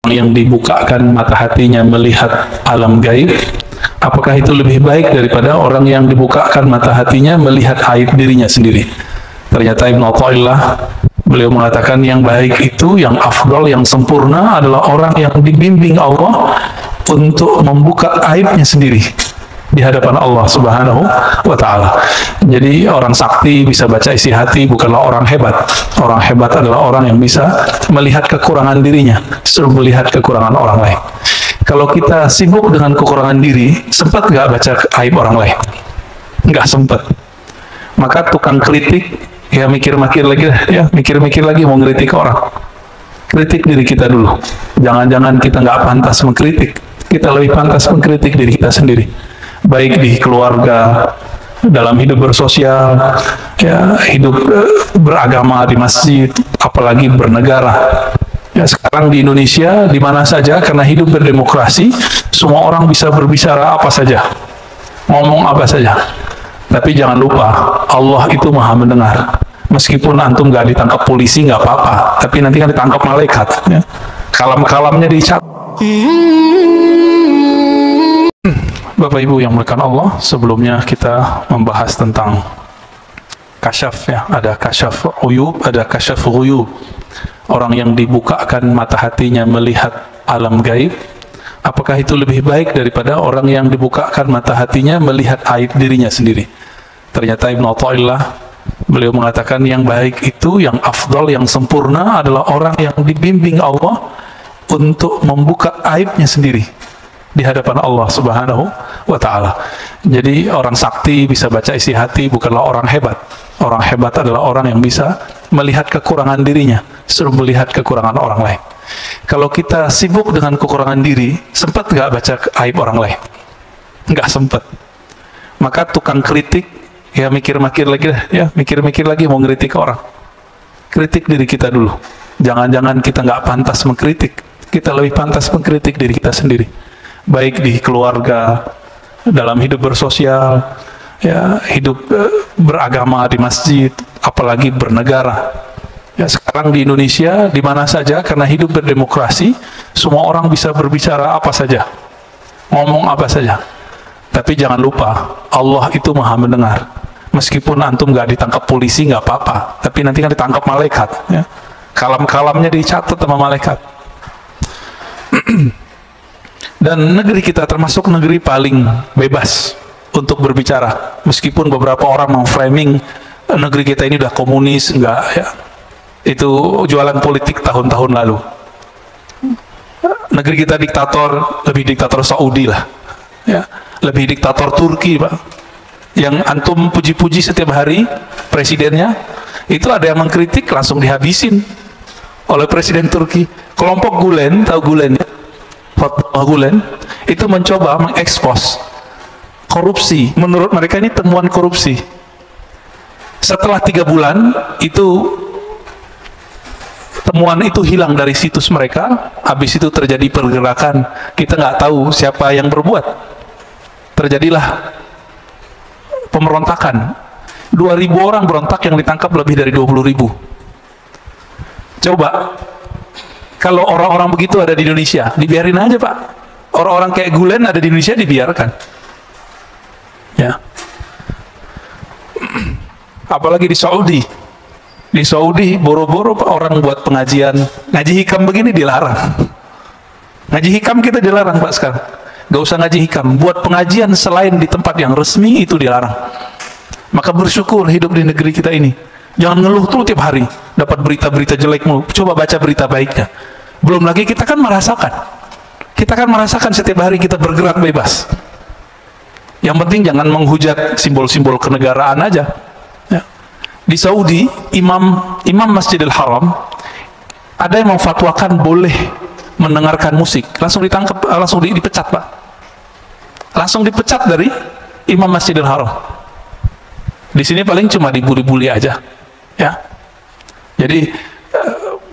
yang dibukakan mata hatinya melihat alam gaib, apakah itu lebih baik daripada orang yang dibukakan mata hatinya melihat aib dirinya sendiri? Ternyata Ibnu Athaillah, beliau mengatakan yang baik itu, yang afdal, yang sempurna adalah orang yang dibimbing Allah untuk membuka aibnya sendiri di hadapan Allah Subhanahu wa Ta'ala. Jadi orang sakti bisa baca isi hati bukanlah orang hebat. Orang hebat adalah orang yang bisa melihat kekurangan dirinya, sebelum melihat kekurangan orang lain. Kalau kita sibuk dengan kekurangan diri, sempat nggak baca aib orang lain? Nggak sempat. Maka tukang kritik, ya mikir-mikir lagi, ya mikir-mikir lagi mau ngeritik orang. Kritik diri kita dulu. Jangan-jangan kita nggak pantas mengkritik. Kita lebih pantas mengkritik diri kita sendiri. Baik di keluarga, dalam hidup bersosial, ya hidup beragama di masjid, apalagi bernegara. Ya, sekarang di Indonesia, di mana saja, karena hidup berdemokrasi, semua orang bisa berbicara apa saja, ngomong apa saja. Tapi jangan lupa, Allah itu maha mendengar. Meskipun antum gak ditangkap polisi, nggak apa-apa, tapi nanti kan ditangkap malaikat. Ya. Kalam-kalamnya dicatat. Bapak Ibu yang muliakan Allah, sebelumnya kita membahas tentang kasyaf, ya. Ada kasyaf uyub, ada kasyaf ghuyub. Orang yang dibukakan mata hatinya melihat alam gaib, apakah itu lebih baik daripada orang yang dibukakan mata hatinya melihat aib dirinya sendiri? Ternyata Ibnu Athaillah, beliau mengatakan yang baik itu, yang afdal, yang sempurna adalah orang yang dibimbing Allah untuk membuka aibnya sendiri di hadapan Allah Subhanahu wa Ta'ala. Jadi orang sakti bisa baca isi hati bukanlah orang hebat. Orang hebat adalah orang yang bisa melihat kekurangan dirinya, sebelum melihat kekurangan orang lain. Kalau kita sibuk dengan kekurangan diri, sempat nggak baca aib orang lain? Nggak sempat. Maka tukang kritik, ya mikir-mikir lagi, ya mikir-mikir lagi mau ngeritik orang. Kritik diri kita dulu. Jangan-jangan kita nggak pantas mengkritik. Kita lebih pantas mengkritik diri kita sendiri. Baik di keluarga, dalam hidup bersosial, ya hidup beragama di masjid, apalagi bernegara. Ya, sekarang di Indonesia, di mana saja, karena hidup berdemokrasi, semua orang bisa berbicara apa saja, ngomong apa saja. Tapi jangan lupa, Allah itu maha mendengar. Meskipun antum gak ditangkap polisi, nggak apa-apa, tapi nanti kan ditangkap malaikat. Ya. Kalam-kalamnya dicatat sama malaikat. Dan negeri kita termasuk negeri paling bebas untuk berbicara. Meskipun beberapa orang memframing negeri kita ini udah komunis, enggak, ya. Itu jualan politik tahun-tahun lalu. Negeri kita diktator, lebih diktator Saudi lah, ya. Lebih diktator Turki, Pak. Yang antum puji-puji setiap hari presidennya, itu ada yang mengkritik langsung dihabisin oleh presiden Turki. Kelompok Gulen, tahu Gulen ya? Fatwa Gulen itu mencoba mengekspos korupsi. Menurut mereka ini temuan korupsi. Setelah 3 bulan itu temuan itu hilang dari situs mereka. Habis itu terjadi pergerakan, kita nggak tahu siapa yang berbuat. Terjadilah pemberontakan. 2.000 orang berontak, yang ditangkap lebih dari 20.000. Coba kalau orang-orang begitu ada di Indonesia, dibiarin aja, Pak. Orang-orang kayak Gulen ada di Indonesia, dibiarkan. Ya. Apalagi di Saudi. Di Saudi, boro-boro orang buat pengajian. Ngaji hikam begini dilarang. Ngaji hikam kita dilarang, Pak, sekarang. Gak usah ngaji hikam. Buat pengajian selain di tempat yang resmi, itu dilarang. Maka bersyukur hidup di negeri kita ini. Jangan ngeluh tuh tiap hari, dapat berita-berita jelek mulu. Coba baca berita baiknya. Belum lagi kita kan merasakan. Kita kan merasakan setiap hari kita bergerak bebas. Yang penting jangan menghujat simbol-simbol kenegaraan aja. Ya. Di Saudi, imam Masjidil Haram ada yang memfatwakan boleh mendengarkan musik. Langsung ditangkap, langsung dipecat, Pak. Langsung dipecat dari imam Masjidil Haram. Di sini paling cuma dibuli-buli aja. Ya, jadi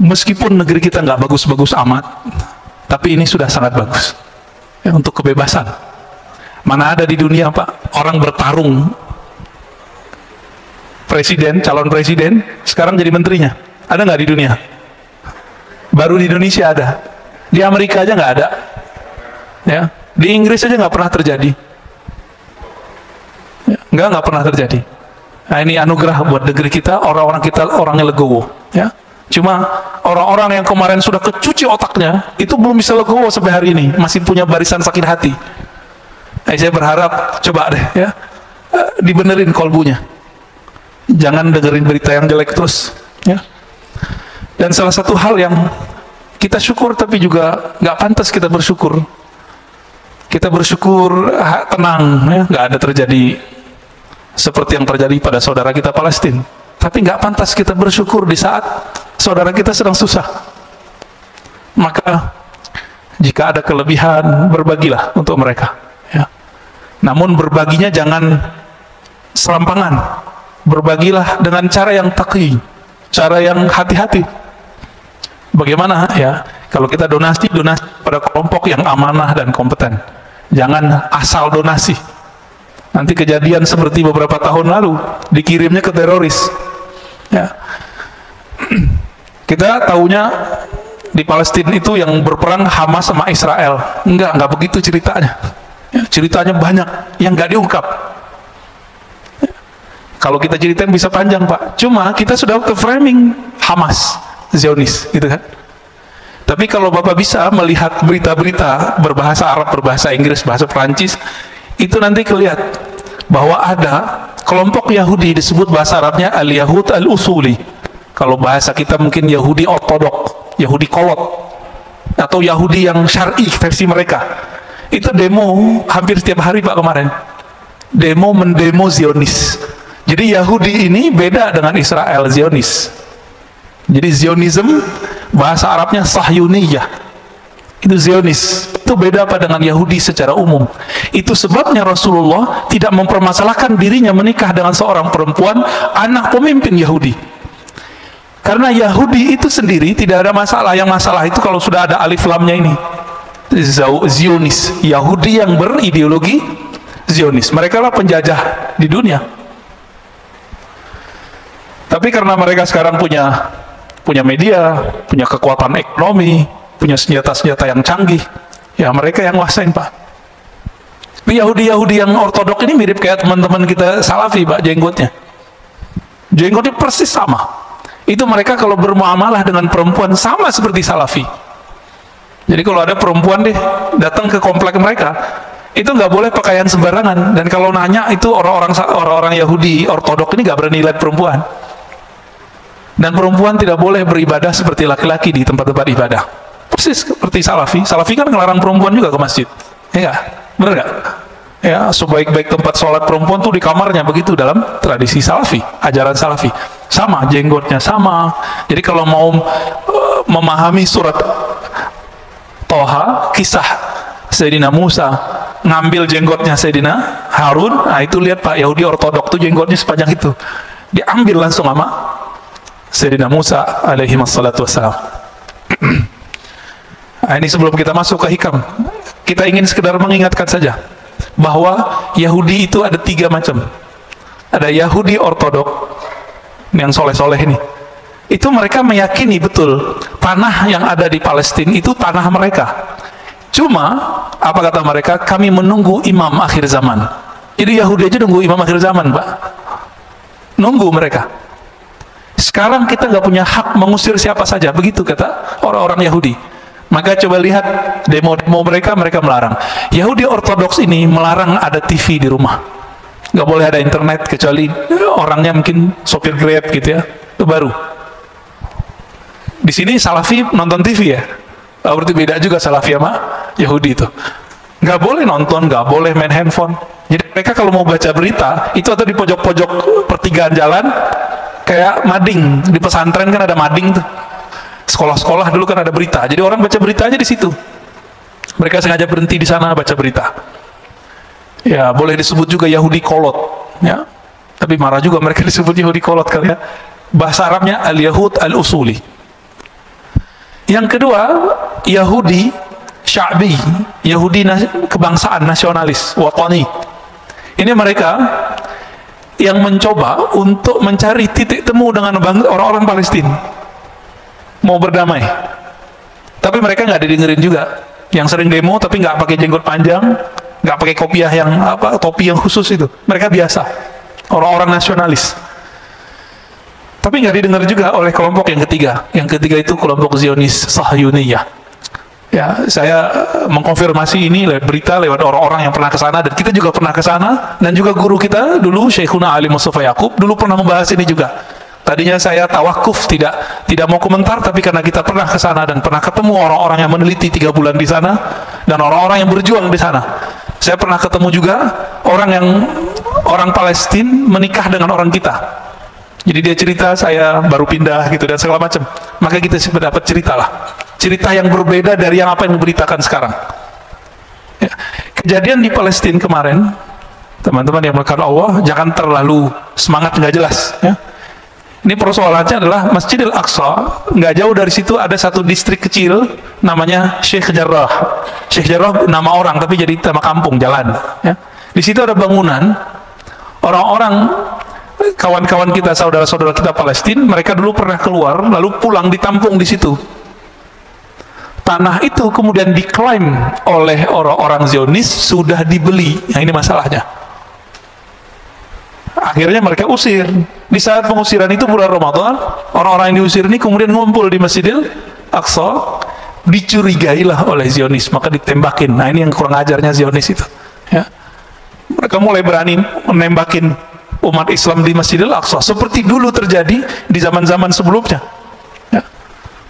meskipun negeri kita nggak bagus-bagus amat, tapi ini sudah sangat bagus ya, untuk kebebasan. Mana ada di dunia, Pak, orang bertarung presiden, calon presiden, sekarang jadi menterinya. Ada nggak di dunia? Baru di Indonesia ada. Di Amerika aja nggak ada, ya. Di Inggris aja nggak pernah terjadi, ya, nggak pernah terjadi. Nah, ini anugerah buat negeri kita, orang-orang kita orangnya legowo, ya. Cuma orang-orang yang kemarin sudah kecuci otaknya itu belum bisa legowo sampai hari ini, masih punya barisan sakit hati. Nah, saya berharap coba deh, ya, dibenerin kolbunya, jangan dengerin berita yang jelek terus, ya. Dan salah satu hal yang kita syukur tapi juga nggak pantas kita bersyukur. Kita bersyukur tenang, ya, nggak ada terjadi seperti yang terjadi pada saudara kita Palestina. Tapi nggak pantas kita bersyukur di saat saudara kita sedang susah. Maka jika ada kelebihan, berbagilah untuk mereka, ya. Namun berbaginya jangan serampangan. Berbagilah dengan cara yang taqi, cara yang hati-hati. Bagaimana, ya, kalau kita donasi pada kelompok yang amanah dan kompeten. Jangan asal donasi. Nanti kejadian seperti beberapa tahun lalu, dikirimnya ke teroris, ya. Kita tahunya di Palestina itu yang berperang Hamas sama Israel. Enggak begitu ceritanya, ya, ceritanya banyak yang nggak diungkap, ya. Kalau kita ceritain bisa panjang, Pak. Cuma kita sudah ke framing Hamas, Zionis, gitu kan. Tapi kalau Bapak bisa melihat berita-berita berbahasa Arab, berbahasa Inggris, bahasa Perancis, itu nanti kelihatan bahwa ada kelompok Yahudi disebut bahasa Arabnya al-Yahud al-Usuli. Kalau bahasa kita mungkin Yahudi ortodok, Yahudi kolot, atau Yahudi yang syar'i versi mereka. Itu demo hampir setiap hari, Pak, kemarin. Mendemo Zionis. Jadi Yahudi ini beda dengan Israel, Zionis. Jadi Zionism bahasa Arabnya Sahyuniyah, itu Zionis, itu beda apa dengan Yahudi secara umum. Itu sebabnya Rasulullah tidak mempermasalahkan dirinya menikah dengan seorang perempuan anak pemimpin Yahudi, karena Yahudi itu sendiri tidak ada masalah. Yang masalah itu kalau sudah ada alif lamnya ini, Zionis, Yahudi yang berideologi Zionis, mereka lah penjajah di dunia. Tapi karena mereka sekarang punya media, punya kekuatan ekonomi, punya senjata-senjata yang canggih, ya mereka yang nguasain, Pak. Tapi Yahudi yang ortodok ini mirip kayak teman-teman kita Salafi, Pak, jenggotnya persis sama. Itu mereka kalau bermuamalah dengan perempuan sama seperti Salafi. Jadi kalau ada perempuan deh datang ke komplek mereka, itu nggak boleh pakaian sembarangan. Dan kalau nanya itu orang-orang Yahudi ortodok ini nggak berani lihat perempuan. Dan perempuan tidak boleh beribadah seperti laki-laki di tempat-tempat ibadah. Persis seperti Salafi. Salafi kan ngelarang perempuan juga ke masjid, ya nggak? Bener nggak? Ya, sebaik-baik tempat sholat perempuan tuh di kamarnya, begitu dalam tradisi Salafi, ajaran Salafi. Sama, jenggotnya sama. Jadi kalau mau memahami surat Toha, kisah Sayyidina Musa ngambil jenggotnya Sayyidina Harun, nah itu lihat, Pak, Yahudi ortodok tuh jenggotnya sepanjang itu, diambil langsung sama Sayyidina Musa alaihi wassalatu wassalam. Nah, ini sebelum kita masuk ke hikam, kita ingin sekedar mengingatkan saja bahwa Yahudi itu ada 3 macam. Ada Yahudi ortodok yang soleh-soleh ini, itu mereka meyakini betul tanah yang ada di Palestina itu tanah mereka. Cuma apa kata mereka? Kami menunggu imam akhir zaman. Jadi Yahudi aja nunggu imam akhir zaman, Pak. Nunggu mereka. Sekarang kita nggak punya hak mengusir siapa saja, begitu kata orang-orang Yahudi. Maka coba lihat demo-demo mereka melarang. Yahudi ortodoks ini melarang ada TV di rumah, nggak boleh ada internet kecuali orangnya mungkin sopir Grab gitu, ya, itu baru. Di sini Salafi nonton TV, ya, berarti beda juga Salafi sama Yahudi itu. Nggak boleh nonton, nggak boleh main handphone. Jadi mereka kalau mau baca berita itu atau di pojok-pojok pertigaan jalan, kayak mading di pesantren kan ada mading tuh, sekolah-sekolah dulu kan ada berita, jadi orang baca beritanya di situ. Mereka sengaja berhenti di sana baca berita. Ya, boleh disebut juga Yahudi kolot, ya, tapi marah juga mereka disebut Yahudi kolot kali, ya. Bahasa Arabnya al-Yahud al-Usuli. Yang kedua, Yahudi sya'bi, Yahudi kebangsaan, nasionalis, watani. Ini mereka yang mencoba untuk mencari titik temu dengan orang-orang Palestina, mau berdamai. Tapi Tapi mereka nggak didengerin juga. Yang sering demo tapi nggak pakai jenggot panjang, nggak pakai kopiah yang topi yang khusus itu. Mereka biasa, orang-orang nasionalis. Tapi nggak didengar juga oleh kelompok yang ketiga. Yang ketiga itu kelompok Zionis Sahyuniyah. Ya, saya mengkonfirmasi ini lewat berita, lewat orang-orang yang pernah ke sana, dan kita juga pernah ke sana, dan juga guru kita dulu Syekhuna Ali Mustafa Yaqub dulu pernah membahas ini juga. Tadinya saya tawakuf, tidak mau komentar, tapi karena kita pernah ke sana dan pernah ketemu orang-orang yang meneliti 3 bulan di sana dan orang-orang yang berjuang di sana. Saya pernah ketemu juga orang Palestina menikah dengan orang kita. Jadi dia cerita, saya baru pindah gitu dan segala macam. Maka kita dapat cerita yang berbeda dari yang apa yang diberitakan sekarang. Ya. Kejadian di Palestina kemarin, teman-teman yang berkat Allah, jangan terlalu semangat nggak jelas. Ya. Ini persoalannya adalah Masjidil Aqsa, nggak jauh dari situ ada satu distrik kecil namanya Sheikh Jarrah. Sheikh Jarrah nama orang tapi jadi nama kampung, jalan. Ya. Di situ ada bangunan, orang-orang kawan-kawan kita, saudara-saudara kita Palestina, mereka dulu pernah keluar, lalu pulang ditampung di situ. Tanah itu kemudian diklaim oleh orang-orang Zionis sudah dibeli. Nah, ini masalahnya. Akhirnya mereka usir. Di saat pengusiran itu bulan Ramadan, orang-orang yang diusir ini kemudian ngumpul di Masjidil Aqsa, dicurigailah oleh Zionis, maka ditembakin. Nah, ini yang kurang ajarnya Zionis itu. Ya. Mereka mulai berani menembakin umat Islam di Masjidil Aqsa seperti dulu terjadi di zaman-zaman sebelumnya. Ya.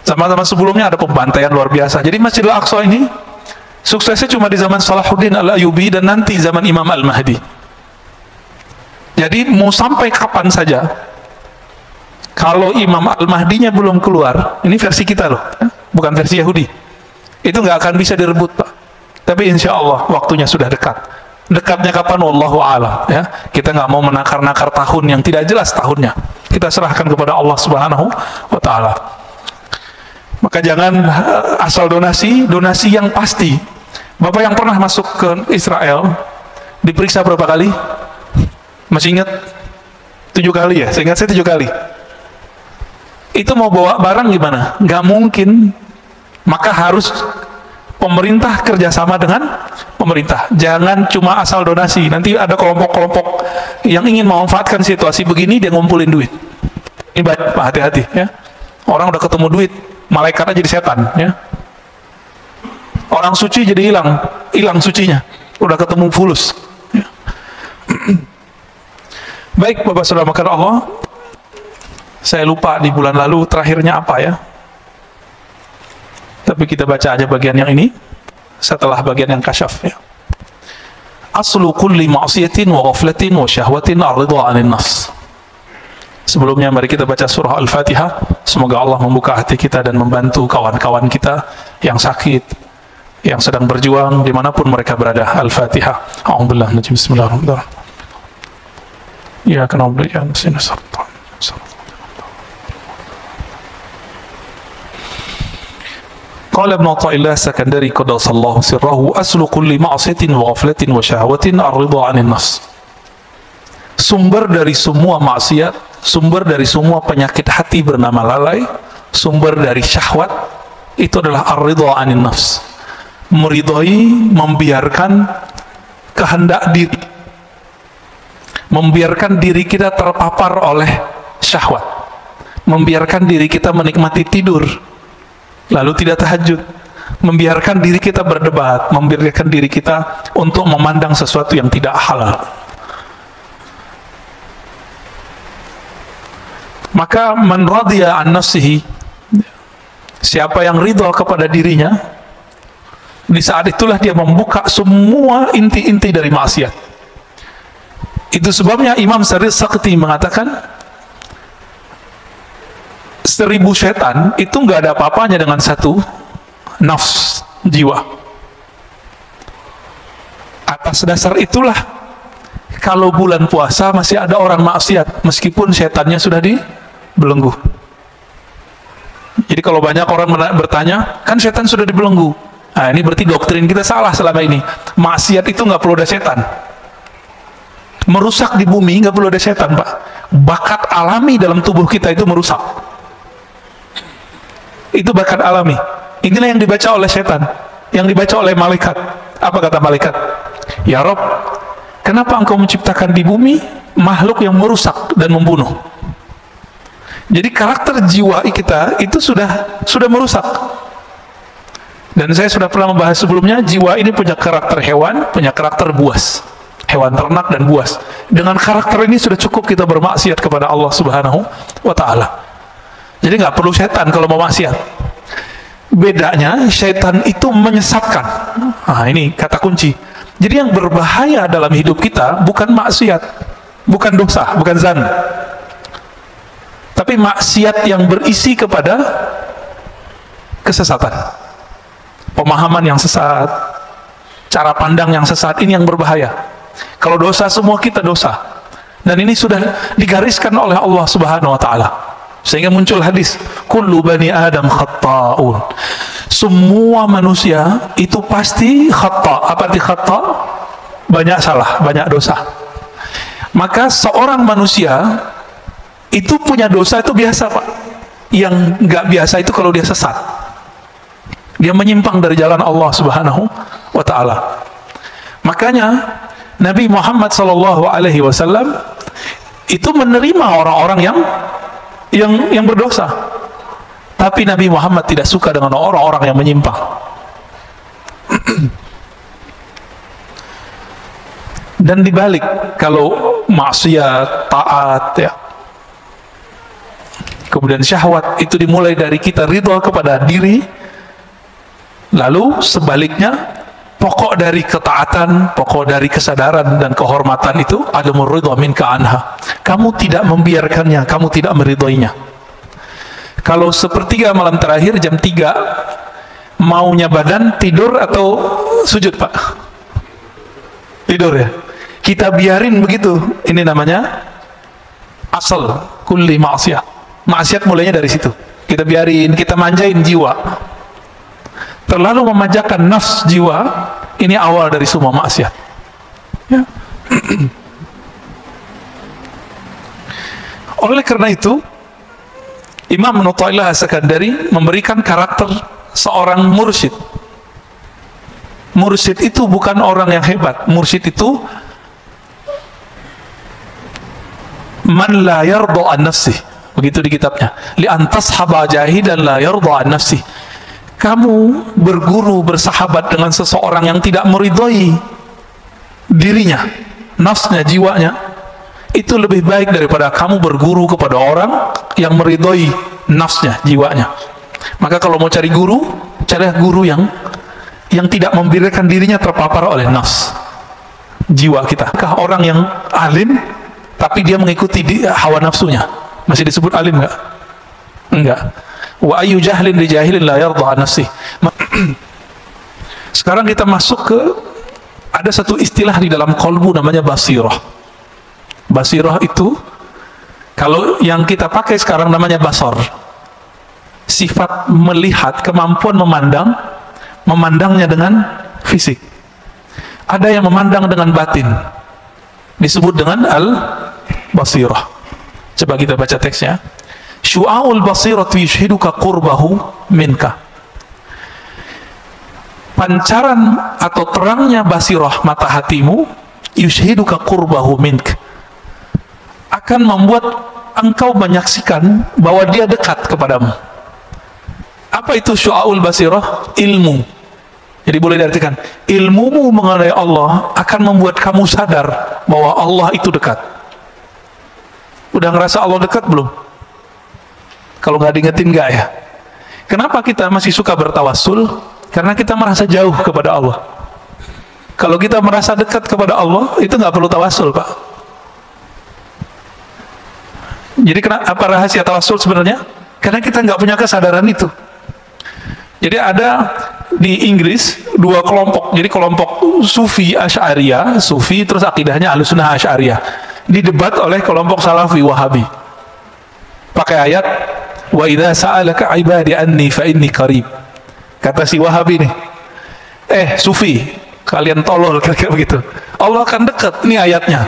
Zaman-zaman sebelumnya ada pembantaian luar biasa. Jadi Masjidil Aqsa ini suksesnya cuma di zaman Salahuddin Al-Ayyubi dan nanti zaman Imam Al-Mahdi. Jadi mau sampai kapan saja, kalau Imam Al-Mahdinya belum keluar, ini versi kita loh, ya? Bukan versi Yahudi, itu nggak akan bisa direbut, Pak. Tapi insya Allah waktunya sudah dekat. Dekatnya kapan? Wallahu a'lam. Ya, kita nggak mau menakar-nakar tahun yang tidak jelas tahunnya. Kita serahkan kepada Allah Subhanahu wa Ta'ala. Maka jangan asal donasi yang pasti. Bapak yang pernah masuk ke Israel diperiksa berapa kali? Masih ingat? 7 kali ya? Seingat saya 7 kali. Itu mau bawa barang gimana? Nggak mungkin. Maka harus pemerintah kerjasama dengan pemerintah. Jangan cuma asal donasi. Nanti ada kelompok-kelompok yang ingin memanfaatkan situasi begini, dia ngumpulin duit. Ini Pak, hati-hati ya. Orang udah ketemu duit, malaikatnya jadi setan ya. Orang suci jadi hilang sucinya. Udah ketemu fulus. Ya. Baik, Bapak Saudara makan Allah. Saya lupa di bulan lalu terakhirnya apa ya. Tapi kita baca aja bagian yang ini setelah bagian yang kasyaf ya. Aslu kulli ma'siyatin wa ghaflatin wa syahwatin ar-ridha 'anil nafs. Sebelumnya mari kita baca surah Al-Fatihah. Semoga Allah membuka hati kita dan membantu kawan-kawan kita yang sakit, yang sedang berjuang dimanapun mereka berada. Al-Fatihah. A'udzubillahi minasyaitonir rajim. Bismillahirrahmanirrahim. Ya kana ya nasiina sarta. Qala Ibn Athaillah Sakandari qaddasallahu sirrahu aslu kulli ma'siyatin wa ghaflatin wa syahwatin ar-ridha 'anil nafs. Sumber dari semua maksiat, sumber dari semua penyakit hati bernama lalai, sumber dari syahwat itu adalah ar-ridha 'anil nafs. Meridhai, membiarkan kehendak diri, membiarkan diri kita terpapar oleh syahwat, membiarkan diri kita menikmati tidur lalu tidak tahajud, membiarkan diri kita berdebat, membiarkan diri kita untuk memandang sesuatu yang tidak halal. Maka man radiya an nafsihi, siapa yang ridha kepada dirinya, di saat itulah dia membuka semua inti-inti dari maksiat. Itu sebabnya Imam Sarid Sakti mengatakan 1000 setan itu nggak ada apa-apanya dengan satu nafs jiwa. Atas dasar itulah kalau bulan puasa masih ada orang maksiat meskipun setannya sudah dibelenggu. Jadi kalau banyak orang bertanya, kan setan sudah dibelenggu. Nah, ini berarti doktrin kita salah selama ini. Maksiat itu nggak perlu ada setan. Merusak di bumi nggak perlu ada setan, Pak. Bakat alami dalam tubuh kita itu merusak. Itu bakat alami. Inilah yang dibaca oleh setan, yang dibaca oleh malaikat. Apa kata malaikat? Ya Rob, kenapa engkau menciptakan di bumi makhluk yang merusak dan membunuh? Jadi karakter jiwa kita itu sudah merusak. Dan saya sudah pernah membahas sebelumnya, jiwa ini punya karakter hewan, punya karakter buas, hewan ternak dan buas. Dengan karakter ini sudah cukup kita bermaksiat kepada Allah Subhanahu wa Ta'ala. Jadi nggak perlu setan kalau mau maksiat. Bedanya, setan itu menyesatkan. Nah, ini kata kunci. Jadi yang berbahaya dalam hidup kita bukan maksiat, bukan dosa, bukan zan, tapi maksiat yang berisi kepada kesesatan, pemahaman yang sesat, cara pandang yang sesat. Ini yang berbahaya. Kalau dosa, semua kita dosa, dan ini sudah digariskan oleh Allah Subhanahu wa Ta'ala, sehingga muncul hadis, kullu bani Adam khatta'un. Semua manusia itu pasti khata'. Apa arti khata'? Banyak salah, banyak dosa. Maka seorang manusia itu punya dosa, itu biasa, Pak. Yang nggak biasa itu kalau dia sesat, dia menyimpang dari jalan Allah Subhanahu wa Ta'ala. Makanya Nabi Muhammad SAW itu menerima orang-orang yang berdosa, tapi Nabi Muhammad tidak suka dengan orang-orang yang menyimpang. Dan dibalik, kalau maksiat, taat, ya, kemudian syahwat itu dimulai dari kita ridho kepada diri, lalu sebaliknya, pokok dari ketaatan, pokok dari kesadaran dan kehormatan itu adamur ridha minka anha. Kamu tidak membiarkannya, kamu tidak meridhoinya. Kalau sepertiga malam terakhir jam 3, maunya badan tidur atau sujud, Pak? Tidur, ya. Kita biarin begitu. Ini namanya asal kulli maksiat. Maksiat mulainya dari situ. Kita biarin, kita manjain jiwa. Terlalu memanjakan nafs jiwa, ini awal dari semua maksiat. Ya. Oleh karena itu, Imam Ibnu Athaillah As-Sakandari memberikan karakter seorang mursyid. Mursyid itu bukan orang yang hebat. Mursyid itu man la yarda an nafsih. Begitu di kitabnya. Li antas haba jahidan la yarda an nafsih. Kamu berguru, bersahabat dengan seseorang yang tidak meridhoi dirinya, nafsnya, jiwanya, itu lebih baik daripada kamu berguru kepada orang yang meridhoi nafsnya, jiwanya. Maka kalau mau cari guru, carilah guru yang tidak membiarkan dirinya terpapar oleh nafs, jiwa kita. Kah orang yang alim tapi dia mengikuti hawa nafsunya, masih disebut alim nggak? Enggak. Wa ayu jahlin li jahilin la yarda an nafsih. Sekarang kita masuk ke, ada satu istilah di dalam qalbu namanya basirah. Basirah itu kalau yang kita pakai sekarang namanya basar. Sifat melihat, kemampuan memandang, memandangnya dengan fisik. Ada yang memandang dengan batin, disebut dengan al-basirah. Coba kita baca teksnya. Syu'aul basiratu yushhiduka qurbahu minka. Pancaran atau terangnya basirah mata hatimu, yushhiduka qurbahu mink, akan membuat engkau menyaksikan bahwa dia dekat kepadamu. Apa itu syu'aul basirah? Ilmu. Jadi boleh diartikan, ilmumu mengenai Allah akan membuat kamu sadar bahwa Allah itu dekat. Udah ngerasa Allah dekat belum? Kalau nggak diingetin, nggak ya? Kenapa kita masih suka bertawassul? Karena kita merasa jauh kepada Allah. Kalau kita merasa dekat kepada Allah, itu nggak perlu tawassul, Pak. Jadi apa rahasia tawassul sebenarnya? Karena kita nggak punya kesadaran itu. Jadi ada di Inggris dua kelompok. Jadi kelompok Sufi Asy'ariyah, Sufi terus akidahnya Ahlussunnah Asy'ariyah, didebat oleh kelompok Salafi Wahabi. Pakai ayat, wa idza sa'alaka 'ibadi anni fa inni qarib. Kata si Wahabi nih, Sufi, kalian tolol, kira-kira begitu. Allah akan dekat, ini ayatnya.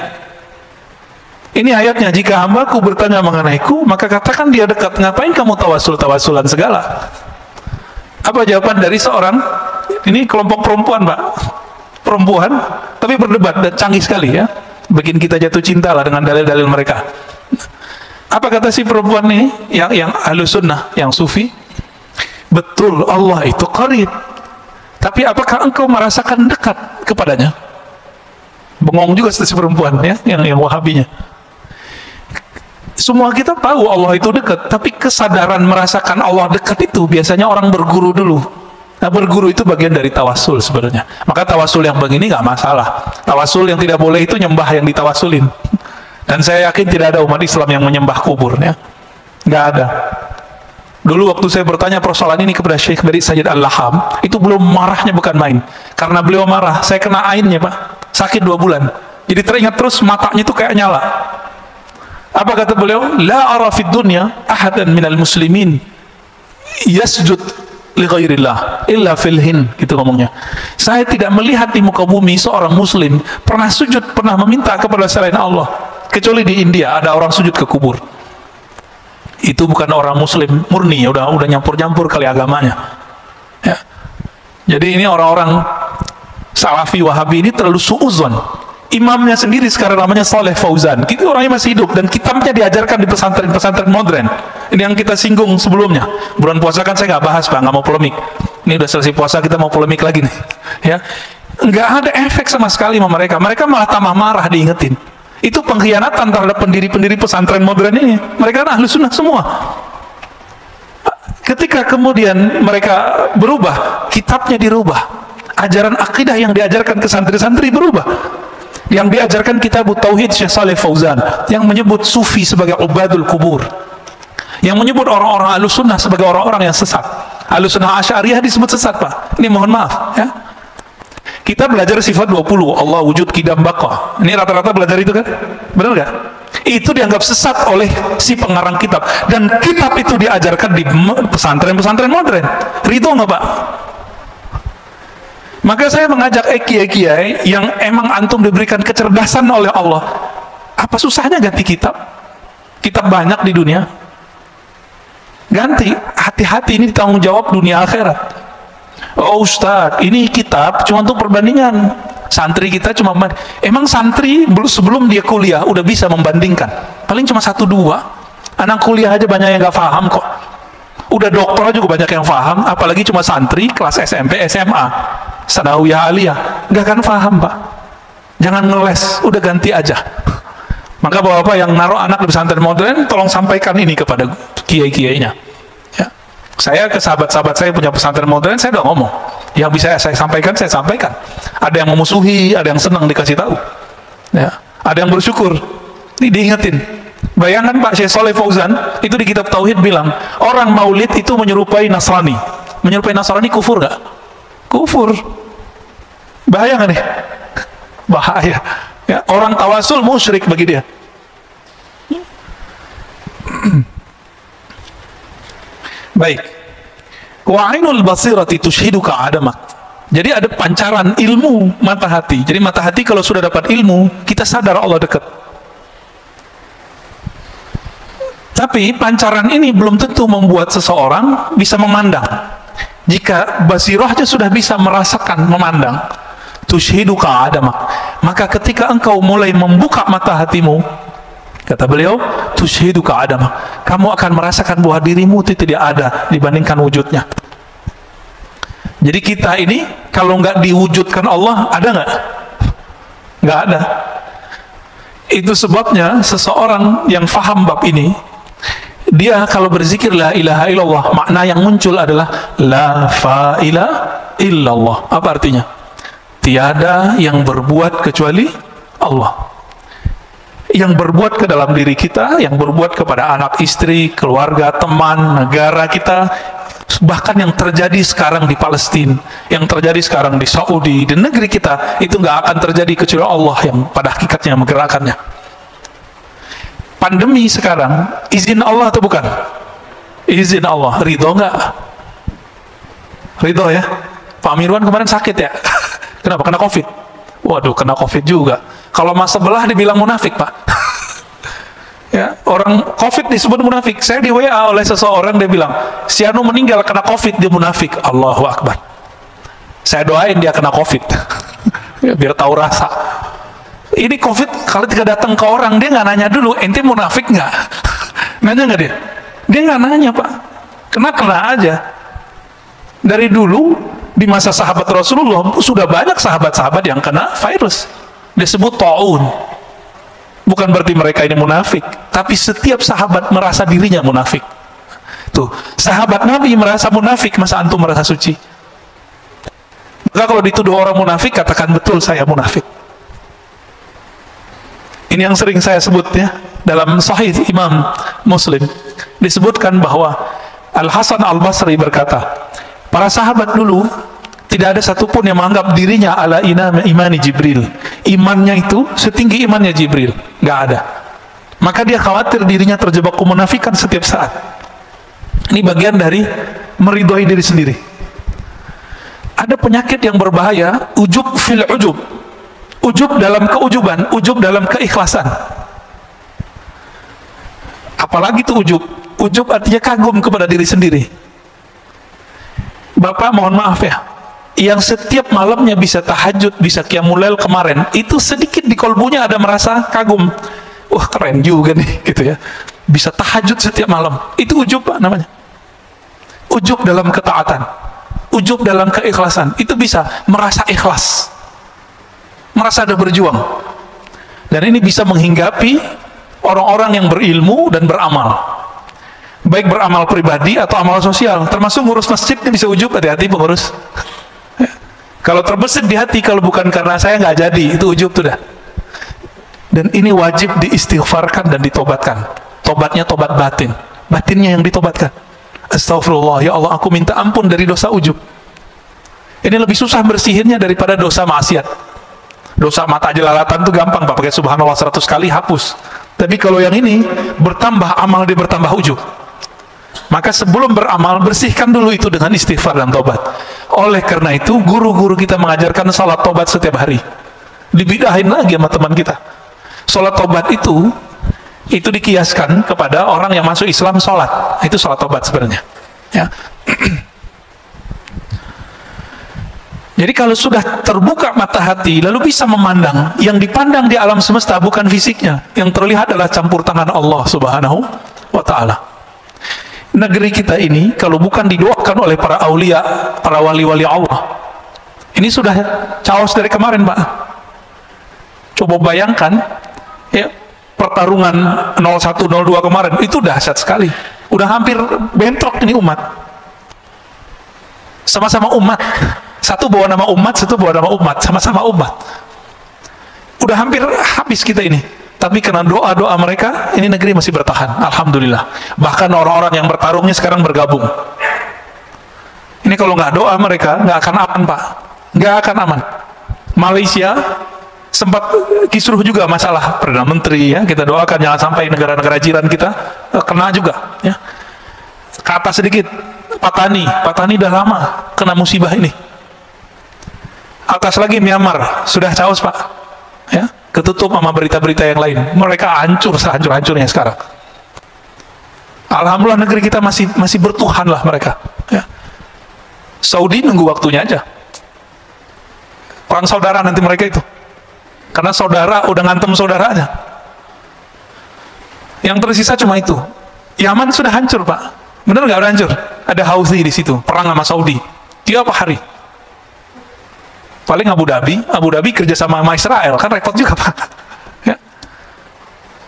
Ini ayatnya, jika hambaku bertanya mengenaiku, maka katakan dia dekat. Ngapain kamu tawassul-tawassulan segala? Apa jawaban dari seorang, ini kelompok perempuan Pak, perempuan tapi berdebat dan canggih sekali ya, bikin kita jatuh cinta lah dengan dalil-dalil mereka. Apa kata si perempuan ini yang Ahlus Sunnah, yang Sufi? Betul, Allah itu qarib, tapi apakah engkau merasakan dekat kepadanya? Bengong juga si perempuan ya, yang Wahabinya. Semua kita tahu Allah itu dekat, tapi kesadaran merasakan Allah dekat itu biasanya orang berguru dulu. Nah, berguru itu bagian dari tawasul sebenarnya. Maka tawasul yang begini nggak masalah. Tawasul yang tidak boleh itu nyembah yang ditawasulin. Dan saya yakin tidak ada umat Islam yang menyembah kubur ya. Nggak ada. Dulu waktu saya bertanya persoalan ini kepada Syekh Bari Sayyid Al-Laham, itu belum marahnya bukan main. Karena beliau marah, saya kena ainnya Pak. Sakit 2 bulan. Jadi teringat terus, matanya itu kayak nyala. Apa kata beliau? La ara fid dunya ahadan minal muslimin yasjud li ghairillah illa fil hin, gitu ngomongnya. Saya tidak melihat di muka bumi seorang muslim pernah sujud, pernah meminta kepada selain Allah, kecuali di India ada orang sujud ke kubur. Itu bukan orang muslim murni, udah nyampur-nyampur kali agamanya. Ya. Jadi ini orang-orang Salafi Wahabi ini terlalu suuzon. Imamnya sendiri sekarang namanya Saleh Fauzan, kita orangnya masih hidup dan kitabnya diajarkan di pesantren-pesantren modern. Ini yang kita singgung sebelumnya. Bulan puasa kan saya nggak bahas Pak, nggak mau polemik. Ini udah selesai puasa, kita mau polemik lagi nih ya. Nggak ada efek sama sekali sama mereka, mereka malah tambah marah diingetin. Itu pengkhianatan terhadap pendiri-pendiri pesantren modern ini. Mereka kan Ahlus Sunnah semua. Ketika kemudian mereka berubah, kitabnya dirubah, ajaran akidah yang diajarkan ke santri-santri berubah. Yang diajarkan kitab Tauhid Syekh Saleh Fauzan, yang menyebut Sufi sebagai ubadul kubur, yang menyebut orang-orang Ahlus Sunnah sebagai orang-orang yang sesat. Ahlus Sunnah Asy'ariyah disebut sesat Pak. Ini mohon maaf ya. Kita belajar sifat 20, Allah wujud qidam baqa. Ini rata-rata belajar itu kan? Benar nggak? Itu dianggap sesat oleh si pengarang kitab, dan kitab itu diajarkan di pesantren-pesantren modern. Ridho nggak Pak? Maka saya mengajak kiai-kiai yang emang antum diberikan kecerdasan oleh Allah, apa susahnya ganti kitab? Kitab banyak di dunia, ganti. Hati-hati, ini tanggung jawab dunia akhirat. Oh Ustadz, ini kitab cuma untuk perbandingan. Santri kita cuma, emang santri sebelum dia kuliah udah bisa membandingkan, paling cuma 1-2. Anak kuliah aja banyak yang gak paham kok. Udah dokter juga banyak yang paham, apalagi cuma santri kelas SMP, SMA, sanawiyah, aliyah, nggak akan paham Pak. Jangan ngeles, udah ganti aja. Maka bapak-bapak yang naruh anak di pesantren modern, tolong sampaikan ini kepada kiai-kiainya ya. Saya ke sahabat-sahabat saya punya pesantren modern, saya udah ngomong, yang bisa saya sampaikan, saya sampaikan. Ada yang memusuhi, ada yang senang dikasih tahu ya. Ada yang bersyukur diingetin. Bayangkan Pak Syekh Saleh Fauzan itu di kitab Tauhid bilang, orang maulid itu menyerupai Nasrani. Menyerupai Nasrani kufur gak? Kufur. Bahaya gak nih? Bahaya ya. Orang tawasul musyrik bagi dia. Baik. Wa ainul basirati tushhiduka adamak. Jadi ada pancaran ilmu mata hati. Jadi mata hati kalau sudah dapat ilmu, kita sadar Allah dekat. Tapi pancaran ini belum tentu membuat seseorang bisa memandang. Jika basirahnya sudah bisa merasakan memandang, tushhiduka adamak, maka ketika engkau mulai membuka mata hatimu, kata beliau, tushhiduka adamak, kamu akan merasakan bahwa dirimu itu tidak ada dibandingkan wujudnya. Jadi kita ini kalau nggak diwujudkan Allah, ada nggak? Nggak ada. Itu sebabnya seseorang yang faham bab ini, dia kalau berzikir la ilaha illallah, makna yang muncul adalah la fa'ila illallah. Apa artinya? Tiada yang berbuat kecuali Allah. Yang berbuat ke dalam diri kita, yang berbuat kepada anak, istri, keluarga, teman, negara kita, bahkan yang terjadi sekarang di Palestina, yang terjadi sekarang di Saudi, di negeri kita, itu nggak akan terjadi kecuali Allah yang pada hakikatnya menggerakkannya. Pandemi sekarang, izin Allah atau bukan? Izin Allah. Ridho nggak? Ridho ya. Pak Mirwan kemarin sakit ya. Kenapa? Kena COVID. Waduh, kena COVID juga. Kalau mas sebelah dibilang munafik Pak. Ya, orang COVID disebut munafik. Saya di WA oleh seseorang, dia bilang, si Anu meninggal kena COVID, dia munafik. Allahu Akbar. Saya doain dia kena COVID. Ya, biar tahu rasa. Ini COVID kalau tidak datang ke orang, dia nggak nanya dulu, ente munafik nggak? Nanya nggak dia? Dia nggak nanya, Pak. Kena aja. Dari dulu di masa sahabat Rasulullah sudah banyak sahabat-sahabat yang kena virus. Disebut ta'un. Bukan berarti mereka ini munafik, tapi setiap sahabat merasa dirinya munafik. Tuh, sahabat Nabi merasa munafik, masa antum merasa suci? Maka kalau dituduh orang munafik, katakan betul saya munafik. Ini yang sering saya sebut ya, dalam Sahih Imam Muslim disebutkan bahwa Al-Hasan Al-Basri berkata, para sahabat dulu tidak ada satupun yang menganggap dirinya ala imani Jibril. Imannya itu setinggi imannya Jibril. Nggak ada. Maka dia khawatir dirinya terjebak kemunafikan setiap saat. Ini bagian dari meridhoi diri sendiri. Ada penyakit yang berbahaya, ujub fil ujub. Ujub dalam keujuban, ujub dalam keikhlasan. Apalagi itu ujub. Ujub artinya kagum kepada diri sendiri. Bapak mohon maaf ya, yang setiap malamnya bisa tahajud, bisa qiyamul lail kemarin, itu sedikit di kolbunya ada merasa kagum. Wah, keren juga nih, gitu ya. Bisa tahajud setiap malam. Itu ujub, Pak, namanya. Ujub dalam ketaatan. Ujub dalam keikhlasan. Itu bisa merasa ikhlas. Merasa ada berjuang. Dan ini bisa menghinggapi orang-orang yang berilmu dan beramal. Baik beramal pribadi atau amal sosial. Termasuk ngurus masjid, ini bisa ujub, hati-hati pengurus. Kalau terbesit di hati, kalau bukan karena saya nggak jadi, itu ujub tuh dah. Dan ini wajib diistighfarkan dan ditobatkan. Tobatnya tobat batin, batinnya yang ditobatkan. Astagfirullah, ya Allah, aku minta ampun dari dosa ujub. Ini lebih susah bersihinnya daripada dosa maksiat. Dosa mata jelalatan itu gampang, Pak, pakai subhanallah 100 kali hapus. Tapi kalau yang ini bertambah amal, dia bertambah ujub. Maka sebelum beramal, bersihkan dulu itu dengan istighfar dan tobat. Oleh karena itu, guru-guru kita mengajarkan salat tobat setiap hari. Dibidahin lagi sama teman kita. Salat tobat itu dikiaskan kepada orang yang masuk Islam salat. Itu salat tobat sebenarnya. Ya. Jadi kalau sudah terbuka mata hati, lalu bisa memandang, yang dipandang di alam semesta bukan fisiknya. Yang terlihat adalah campur tangan Allah Subhanahu wa Ta'ala. Negeri kita ini kalau bukan didoakan oleh para aulia, para wali-wali Allah, ini sudah chaos dari kemarin, Pak. Coba bayangkan ya, pertarungan 01-02 kemarin itu dahsyat sekali. Udah hampir bentrok ini umat. Sama-sama umat. Satu bawa nama umat, satu bawa nama umat, sama-sama umat. Udah hampir habis kita ini. Tapi karena doa-doa mereka, ini negeri masih bertahan. Alhamdulillah. Bahkan orang-orang yang bertarungnya sekarang bergabung. Ini kalau nggak doa mereka, nggak akan aman, Pak. Nggak akan aman. Malaysia sempat kisruh juga masalah Perdana Menteri, ya. Kita doakan jangan sampai negara-negara jiran kita kena juga, ya. Ke atas sedikit, Patani udah lama kena musibah ini. Atas lagi Myanmar, sudah chaos, Pak. Ya. Ketutup sama berita-berita yang lain. Mereka hancur sehancur-hancurnya sekarang. Alhamdulillah negeri kita masih bertuhan lah mereka. Ya. Saudi nunggu waktunya aja. Perang saudara nanti mereka itu. Karena saudara udah ngantem saudaranya. Yang tersisa cuma itu. Yaman sudah hancur, Pak. Benar nggak udah hancur? Ada Houthi di situ, perang sama Saudi. Tiap hari. Paling Abu Dhabi kerja sama Israel, kan repot juga, Pak. Ya.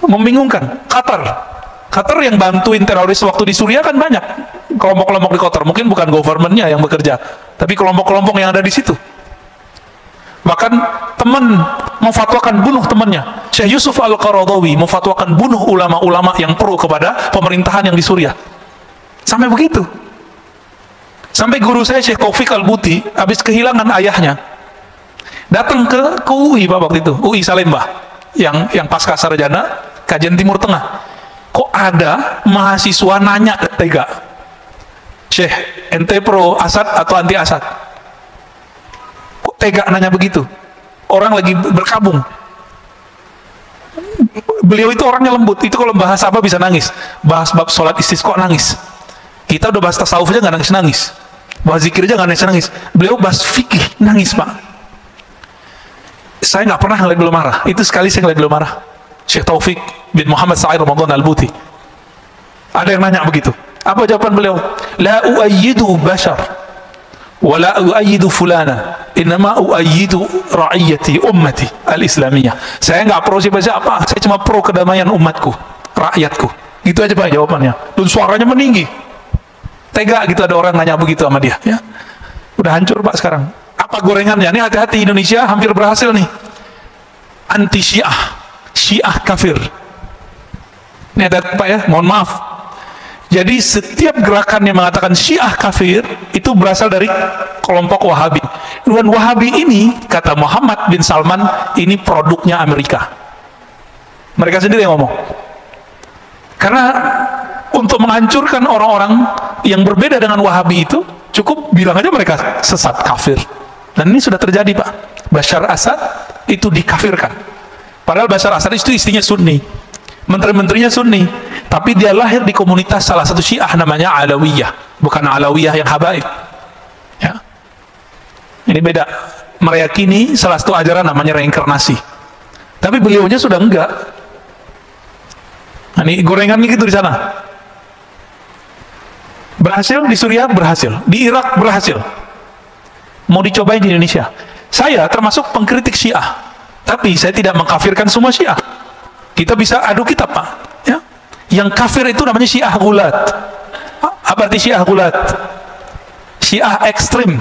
Membingungkan. Qatar yang bantuin teroris waktu di Suriah kan banyak. Kelompok-kelompok di Qatar, mungkin bukan governmentnya yang bekerja, tapi kelompok-kelompok yang ada di situ. Bahkan teman memfatwakan bunuh temannya. Syekh Yusuf Al-Qaradawi memfatwakan bunuh ulama-ulama yang pro kepada pemerintahan yang di Suriah. Sampai begitu. Sampai guru saya Syekh Taufik Al-Buti habis kehilangan ayahnya, datang ke UI, Pak, waktu itu UI Salemba yang pasca sarjana kajian Timur Tengah. Kok ada mahasiswa nanya tega, Syekh, ente pro Asad atau anti Asad? Kok tega nanya begitu? Orang lagi berkabung. beliau itu orangnya lembut. Itu kalau bahas apa bisa nangis. Bahas bab sholat istisqa nangis. Kita udah bahas tasawuf aja nggak nangis-nangis. Bahas zikir aja nggak nangis-nangis. Beliau bahas fikih nangis, Pak. Saya nggak pernah ngeliat beliau marah. Itu sekali saya ngeliat beliau marah. Syekh Taufik bin Muhammad Sa'id Ramadan Al-Buti. Ada yang nanya begitu. Apa jawaban beliau? La uayyidu bashar wa la uayyidu fulana, innama uayyidu ra'iyati ummati al-islamiyah. Saya nggak pro siapa-siapa, saya cuma pro kedamaian umatku, rakyatku. Gitu aja Pak jawabannya. Dan suaranya meninggi. Tega gitu ada orang nanya begitu sama dia, ya. Udah hancur Pak sekarang. Apa gorengannya? Ini hati-hati, Indonesia hampir berhasil nih. Anti Syiah, Syiah kafir. Ini ada Pak ya, mohon maaf. Jadi setiap gerakan yang mengatakan Syiah kafir itu berasal dari kelompok Wahabi. Dan Wahabi ini, kata Muhammad bin Salman, ini produknya Amerika. Mereka sendiri yang ngomong. Karena untuk menghancurkan orang-orang yang berbeda dengan Wahabi itu, cukup bilang aja mereka sesat, kafir. Dan ini sudah terjadi Pak. Bashar Assad itu dikafirkan. Padahal Bashar Assad itu istrinya Sunni, menteri-menterinya Sunni, tapi dia lahir di komunitas salah satu Syiah namanya Alawiyah, bukan Alawiyah yang habaib, ya. Ini beda. Meyakini salah satu ajaran namanya reinkarnasi, tapi beliaunya sudah enggak. Nah, ini gorengannya gitu di sana. Berhasil di Suriah, berhasil di Irak, berhasil. Mau dicobain di Indonesia. Saya termasuk pengkritik Syiah, tapi saya tidak mengkafirkan semua Syiah. Kita bisa adu kitab Pak, ya. Yang kafir itu namanya Syiah Gulat. Apa arti Syiah Gulat? Syiah ekstrim.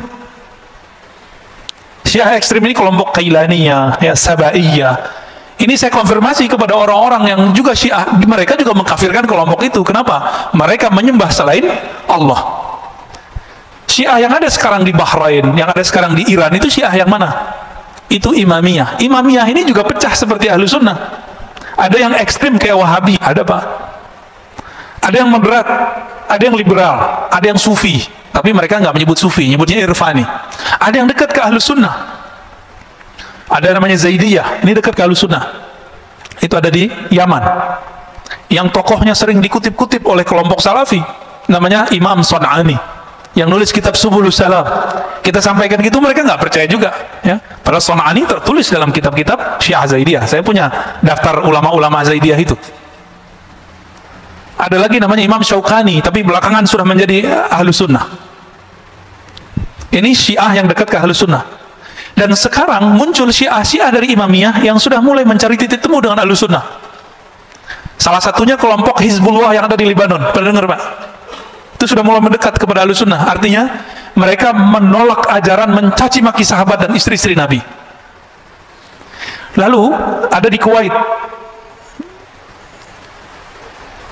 Syiah ekstrim ini kelompok Qailaniyah, ya, Sabaiyah. Ini saya konfirmasi kepada orang-orang yang juga Syiah, mereka juga mengkafirkan kelompok itu. Kenapa? Mereka menyembah selain Allah. Syiah yang ada sekarang di Bahrain, yang ada sekarang di Iran, itu Syiah yang mana? Itu Imamiyah. Imamiyah ini juga pecah seperti Ahlus Sunnah. Ada yang ekstrim kayak Wahabi, ada Pak. Ada yang moderat, ada yang liberal, ada yang sufi, tapi mereka nggak menyebut sufi, nyebutnya irfani. Ada yang dekat ke Ahlus Sunnah. Ada namanya Zaidiyah, ini dekat ke Ahlus Sunnah. Itu ada di Yaman. Yang tokohnya sering dikutip-kutip oleh kelompok Salafi, namanya Imam Son'ani, yang nulis kitab Subulus Salam. Kita sampaikan gitu, mereka nggak percaya juga, ya. Padahal Son'ani tertulis dalam kitab-kitab Syiah Zaidiyah. Saya punya daftar ulama-ulama Zaidiyah itu. Ada lagi namanya Imam Syaukani, tapi belakangan sudah menjadi Ahlus Sunnah. Ini Syiah yang dekat ke Ahlus Sunnah. Dan sekarang muncul Syiah dari Imamiyah yang sudah mulai mencari titik temu dengan Ahlus Sunnah. Salah satunya kelompok Hizbullah yang ada di Lebanon. Pernah dengar Pak? Itu sudah mulai mendekat kepada Ahlus Sunnah. Artinya mereka menolak ajaran mencaci maki sahabat dan istri-istri Nabi. Lalu ada di Kuwait,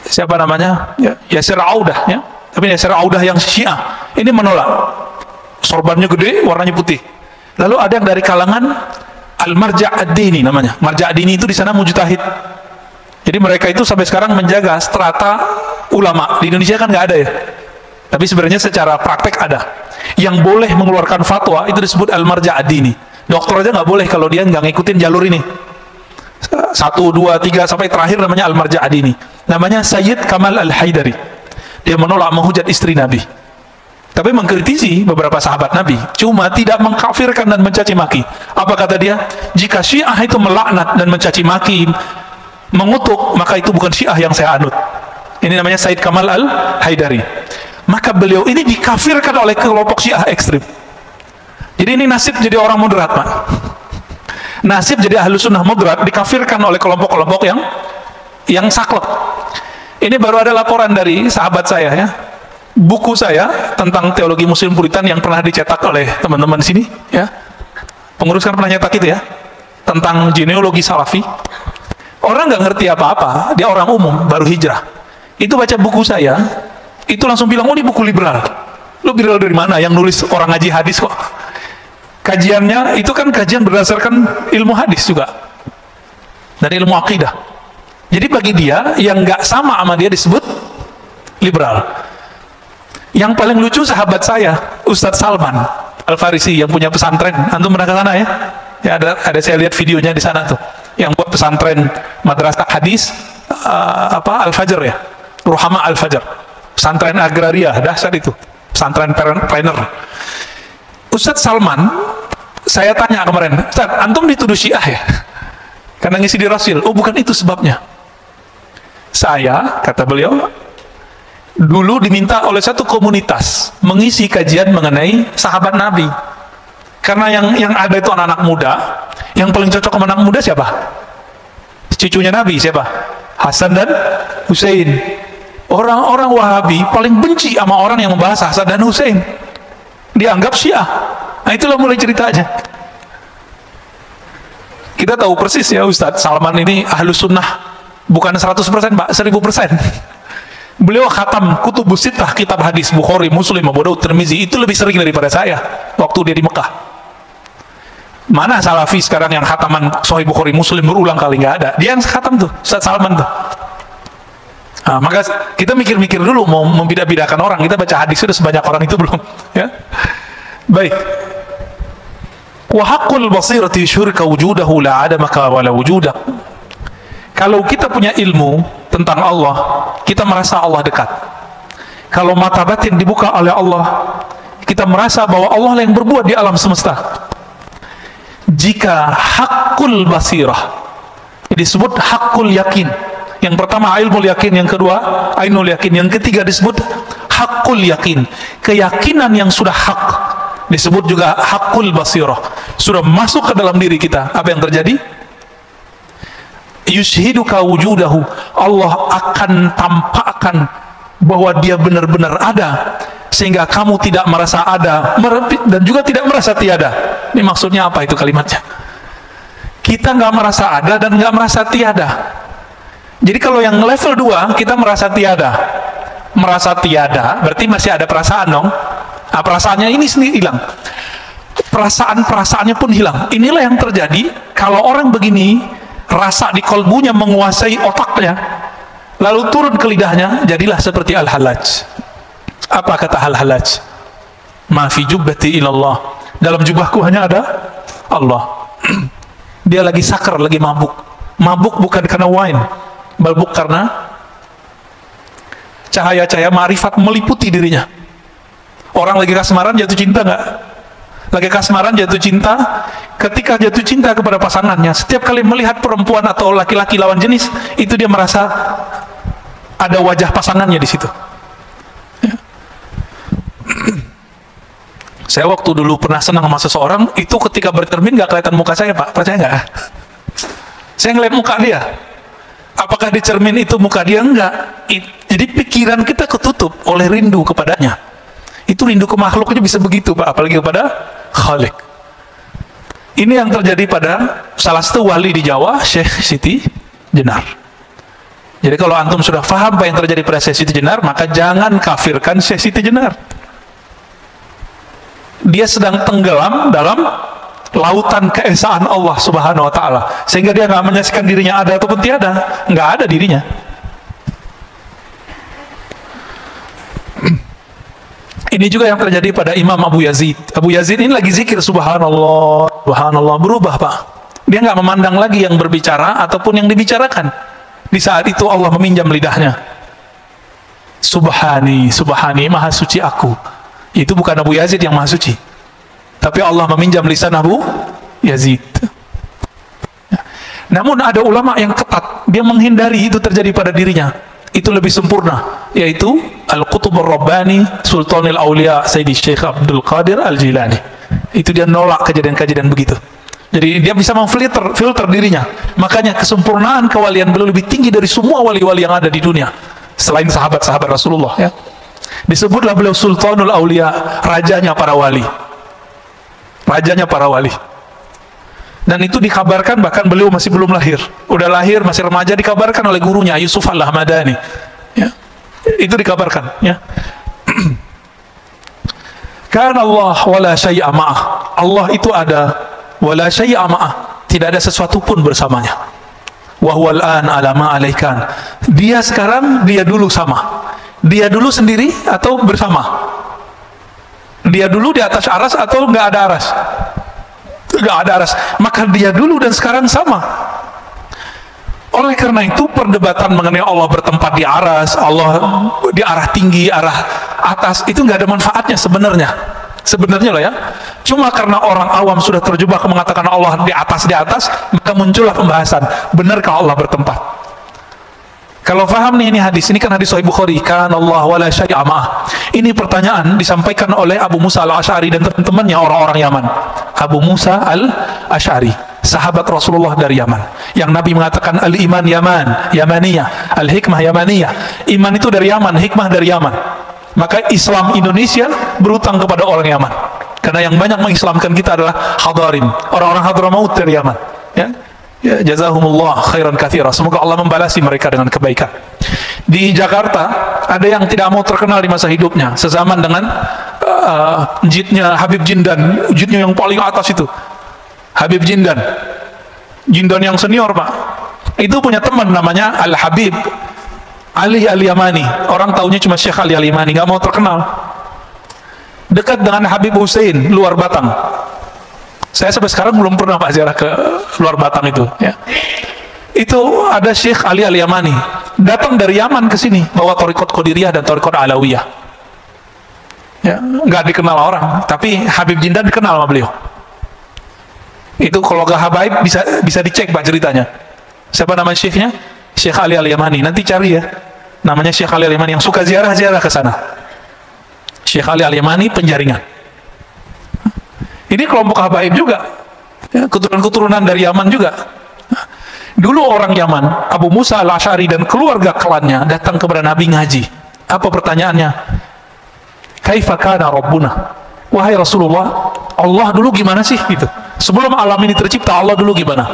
siapa namanya? Yasir Audah, ya. Tapi Yasir Audah yang Syiah ini menolak. Sorbannya gede, warnanya putih. Lalu ada yang dari kalangan Al-Marja' ad-Dini namanya. Marja' ad-Dini itu di sana mujtahid. Jadi mereka itu sampai sekarang menjaga strata ulama. Di Indonesia kan nggak ada ya. Tapi sebenarnya secara praktek ada. Yang boleh mengeluarkan fatwa itu disebut Al-Marja' ad-Dini. Dokter aja nggak boleh kalau dia nggak ngikutin jalur ini. 1, 2, 3 sampai terakhir namanya Al-Marja' ad-Dini. Namanya Sayyid Kamal Al-Haidari. Dia menolak menghujat istri Nabi. Tapi mengkritisi beberapa sahabat Nabi, cuma tidak mengkafirkan dan mencaci maki. Apa kata dia? Jika Syiah itu melaknat dan mencaci maki, mengutuk, maka itu bukan Syiah yang saya anut. Ini namanya Sayyid Kamal Al-Haidari. Maka beliau ini dikafirkan oleh kelompok Syiah ekstrim. Jadi ini nasib jadi orang moderat Pak. Nasib jadi Ahlus Sunnah moderat dikafirkan oleh kelompok-kelompok yang saklek. Ini baru ada laporan dari sahabat saya, ya. Buku saya tentang teologi Muslim Puritan yang pernah dicetak oleh teman-teman di sini, ya. Pengurus kan pernah nyetak itu ya, tentang genealogi Salafi. Orang nggak ngerti apa-apa, dia orang umum baru hijrah. Itu baca buku saya, itu langsung bilang, oh ini buku liberal. Lu liberal dari mana? Yang nulis orang ngaji hadis kok. Kajiannya itu kan kajian berdasarkan ilmu hadis juga dan ilmu akidah. Jadi bagi dia yang nggak sama dia disebut liberal. Yang paling lucu sahabat saya, Ustadz Salman Al-Farisi yang punya pesantren. Antum pernah ke sana ya? Ya ada saya lihat videonya di sana tuh. yang buat pesantren madrasah hadis Al-Fajr ya, Ruhama Al-Fajr, pesantren agraria dahsyat itu, pesantren planner. Ustadz Salman, saya tanya kemarin, Ustadz, antum dituduh Syiah ya karena ngisi di Rasul. Oh, bukan itu sebabnya. Saya, kata beliau, dulu diminta oleh satu komunitas mengisi kajian mengenai sahabat Nabi. Karena yang ada itu anak-anak muda, yang paling cocok sama anak muda siapa? Cucunya Nabi siapa? Hasan dan Husain. Orang-orang Wahabi paling benci sama orang yang membahas Hasan dan Husain. Dianggap Syiah. Nah, itulah mulai ceritanya. Kita tahu persis ya, Ustadz Salman ini ahlus sunnah. Bukan 100%, Pak, 1000%. Beliau khatam kutubus sittah, kitab hadis Bukhari, Muslim, Abu Daud, Tirmizi, itu lebih sering daripada saya waktu dia di Mekah. Mana Salafi sekarang yang khataman Sahih Bukhari, Muslim berulang kali? Nggak ada. Dia yang khatam tuh, Ustaz Salman tuh. Nah, maka kita mikir-mikir dulu mau membidah-bidahkan orang. Kita baca hadis sudah sebanyak orang itu belum? Ya, baik. Wa haqqul basirati syurika wujudahu la adamaka wala wujudak. Kalau kita punya ilmu tentang Allah, kita merasa Allah dekat. Kalau mata batin dibuka oleh Allah, kita merasa bahwa Allah yang berbuat di alam semesta. Jika hakul basirah disebut hakul yakin, yang pertama ilmu yakin, yang kedua ainul yakin, yang ketiga disebut hakul yakin, keyakinan yang sudah hak, disebut juga hakul basirah, sudah masuk ke dalam diri kita. Apa yang terjadi? Yushhiduka wujudahu, Allah akan tampakkan bahwa dia benar-benar ada, sehingga kamu tidak merasa ada dan juga tidak merasa tiada. Ini maksudnya apa itu kalimatnya? Kita nggak merasa ada dan nggak merasa tiada. Jadi kalau yang level 2 kita merasa tiada. Merasa tiada berarti masih ada perasaan dong. Nah, perasaannya ini sendiri hilang. Perasaannya pun hilang. Inilah yang terjadi kalau orang begini, rasa di kolbunya menguasai otaknya, lalu turun ke lidahnya, jadilah seperti Al-Hallaj. Apa kata Al-Hallaj? Ma fi jubbati ilallah, dalam jubahku hanya ada Allah. Dia lagi sakar, lagi mabuk. Mabuk bukan karena wine, mabuk karena cahaya-cahaya ma'rifat meliputi dirinya. Orang lagi kasmaran jatuh cinta nggak? Lagi kasmaran jatuh cinta, ketika jatuh cinta kepada pasangannya, setiap kali melihat perempuan atau laki-laki lawan jenis, itu dia merasa ada wajah pasangannya di situ. Ya. Saya waktu dulu pernah senang sama seseorang, itu ketika bercermin nggak kelihatan muka saya, Pak. Percaya nggak? Saya ngeliat muka dia. Apakah di cermin itu muka dia? Enggak. Jadi pikiran kita ketutup oleh rindu kepadanya. Itu rindu ke makhluknya bisa begitu, Pak, apalagi kepada Khalik. Ini yang terjadi pada salah satu wali di Jawa, Syekh Siti Jenar. Jadi kalau antum sudah paham apa yang terjadi pada Syekh Siti Jenar, maka jangan kafirkan Syekh Siti Jenar. Dia sedang tenggelam dalam lautan keesaan Allah Subhanahu wa Ta'ala, sehingga dia nggak menyaksikan dirinya ada ataupun tiada, nggak ada dirinya. Ini juga yang terjadi pada Imam Abu Yazid. Abu Yazid ini lagi zikir subhanallah, subhanallah, berubah, Pak. Dia nggak memandang lagi yang berbicara ataupun yang dibicarakan. Di saat itu Allah meminjam lidahnya. Subhani, subhani, maha suci aku. Itu bukan Abu Yazid yang maha suci, tapi Allah meminjam lisan Abu Yazid. Namun ada ulama yang ketat, dia menghindari itu terjadi pada dirinya. Itu lebih sempurna, yaitu Al-Qutub Ar-Rabbani Sultanul Aulia Sayyidi Syekh Abdul Qadir Al-Jilani. Itu dia nolak kejadian-kejadian begitu. Jadi dia bisa memfilter dirinya. Makanya kesempurnaan kewalian beliau lebih tinggi dari semua wali-wali yang ada di dunia selain sahabat-sahabat Rasulullah, ya. Disebutlah beliau Sultanul Aulia, rajanya para wali. Rajanya para wali. Dan itu dikabarkan bahkan beliau masih belum lahir. Udah lahir, masih remaja, dikabarkan oleh gurunya Yusuf Al-Ahmadani. Ya. Itu dikabarkan, ya. Karena Allah wala syai'a ma'ah. Allah itu ada, wala syai'a ma'ah. Tidak ada sesuatu pun bersamanya. Wa huwal an ala ma alaikan. Dia sekarang, dia dulu sama. Dia dulu sendiri atau bersama? Dia dulu di atas aras atau nggak ada aras? Nggak ada aras. Maka dia dulu dan sekarang sama. Oleh karena itu perdebatan mengenai Allah bertempat di aras, Allah di arah tinggi, arah atas, itu nggak ada manfaatnya sebenarnya. Sebenarnya loh ya. Cuma karena orang awam sudah terjebak mengatakan Allah di atas, maka muncullah pembahasan, benarkah Allah bertempat? Kalau paham nih ini hadis, ini kan hadis Sahih Bukhari, kan Allah wala syai'a ma'ah. Ini pertanyaan disampaikan oleh Abu Musa al-Asy'ari dan teman-temannya orang-orang Yaman. Abu Musa al-Asy'ari, sahabat Rasulullah dari Yaman, yang Nabi mengatakan al-iman Yamaniyah, al-hikmah Yamaniyah. Iman itu dari Yaman, hikmah dari Yaman. Maka Islam Indonesia berutang kepada orang Yaman, karena yang banyak mengislamkan kita adalah Hadarim, orang-orang Hadramaut dari Yaman. Ya, jazahumullah khairan katsira. Semoga Allah membalasi mereka dengan kebaikan. Di Jakarta ada yang tidak mau terkenal di masa hidupnya, sezaman dengan jidnya Habib Jindan, jidnya yang paling atas itu. Habib Jindan yang senior Pak, itu punya teman namanya Al-Habib Ali Al-Yamani. Orang taunya cuma Syekh Ali Al-Yamani, nggak mau terkenal. Dekat dengan Habib Hussein, luar Batang. Saya sampai sekarang belum pernah Pak ziarah ke luar Batang itu. Ya. Itu ada Syekh Ali Al-Yamani, datang dari Yaman ke sini, bawa Thariqat Qadiriyah dan Thariqat Alawiyah. Ya, nggak dikenal orang, tapi Habib Jindan dikenal sama beliau. Itu kalau gak habaib bisa dicek Pak ceritanya. Siapa nama syekhnya? Syekh Ali Al-Yamani. Nanti cari ya. Namanya Syekh Ali Al-Yamani, yang suka ziarah-ziarah ke sana. Syekh Ali Al-Yamani Penjaringan. Ini kelompok habaib juga. Ya, keturunan-keturunan dari Yaman juga. Dulu orang Yaman, Abu Musa al-Asy'ari dan keluarga klannya datang kepada Nabi ngaji. Apa pertanyaannya? Kaifa kana Rabbuna? Wahai Rasulullah, Allah dulu gimana sih? Gitu. Sebelum alam ini tercipta, Allah dulu gimana?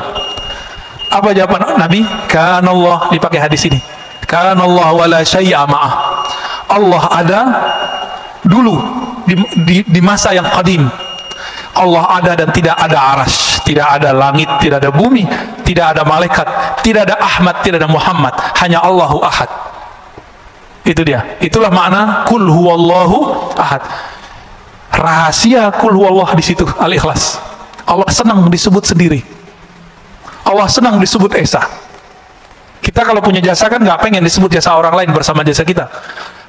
Apa jawaban Nabi? Kana Allah, dipakai hadis ini. Kana Allah wala syai'a ma'ah. Allah ada dulu di masa yang qadim. Allah ada dan tidak ada aras, tidak ada langit, tidak ada bumi, tidak ada malaikat, tidak ada Ahmad, tidak ada Muhammad, hanya Allahu Ahad. Itu dia. Itulah makna kul huwallahu ahad. Rahasia kul huwallah di situ, Al-Ikhlas. Allah senang disebut sendiri. Allah senang disebut esa. Kita kalau punya jasa kan nggak pengen disebut jasa orang lain bersama jasa kita.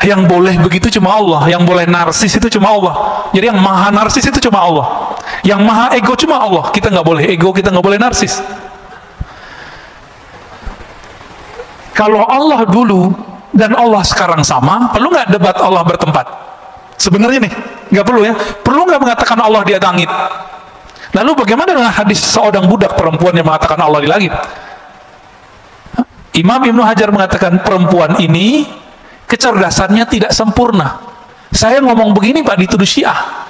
Yang boleh begitu cuma Allah, yang boleh narsis itu cuma Allah. Jadi yang maha narsis itu cuma Allah, yang maha ego cuma Allah. Kita nggak boleh ego, kita nggak boleh narsis. Kalau Allah dulu dan Allah sekarang sama, perlu nggak debat Allah bertempat? Sebenarnya nih, nggak perlu ya. Perlu nggak mengatakan Allah di langit? Lalu bagaimana dengan hadis seorang budak perempuan yang mengatakan Allah di langit? Imam Ibnu Hajar mengatakan perempuan ini kecerdasannya tidak sempurna. Saya ngomong begini Pak dituduh Syiah.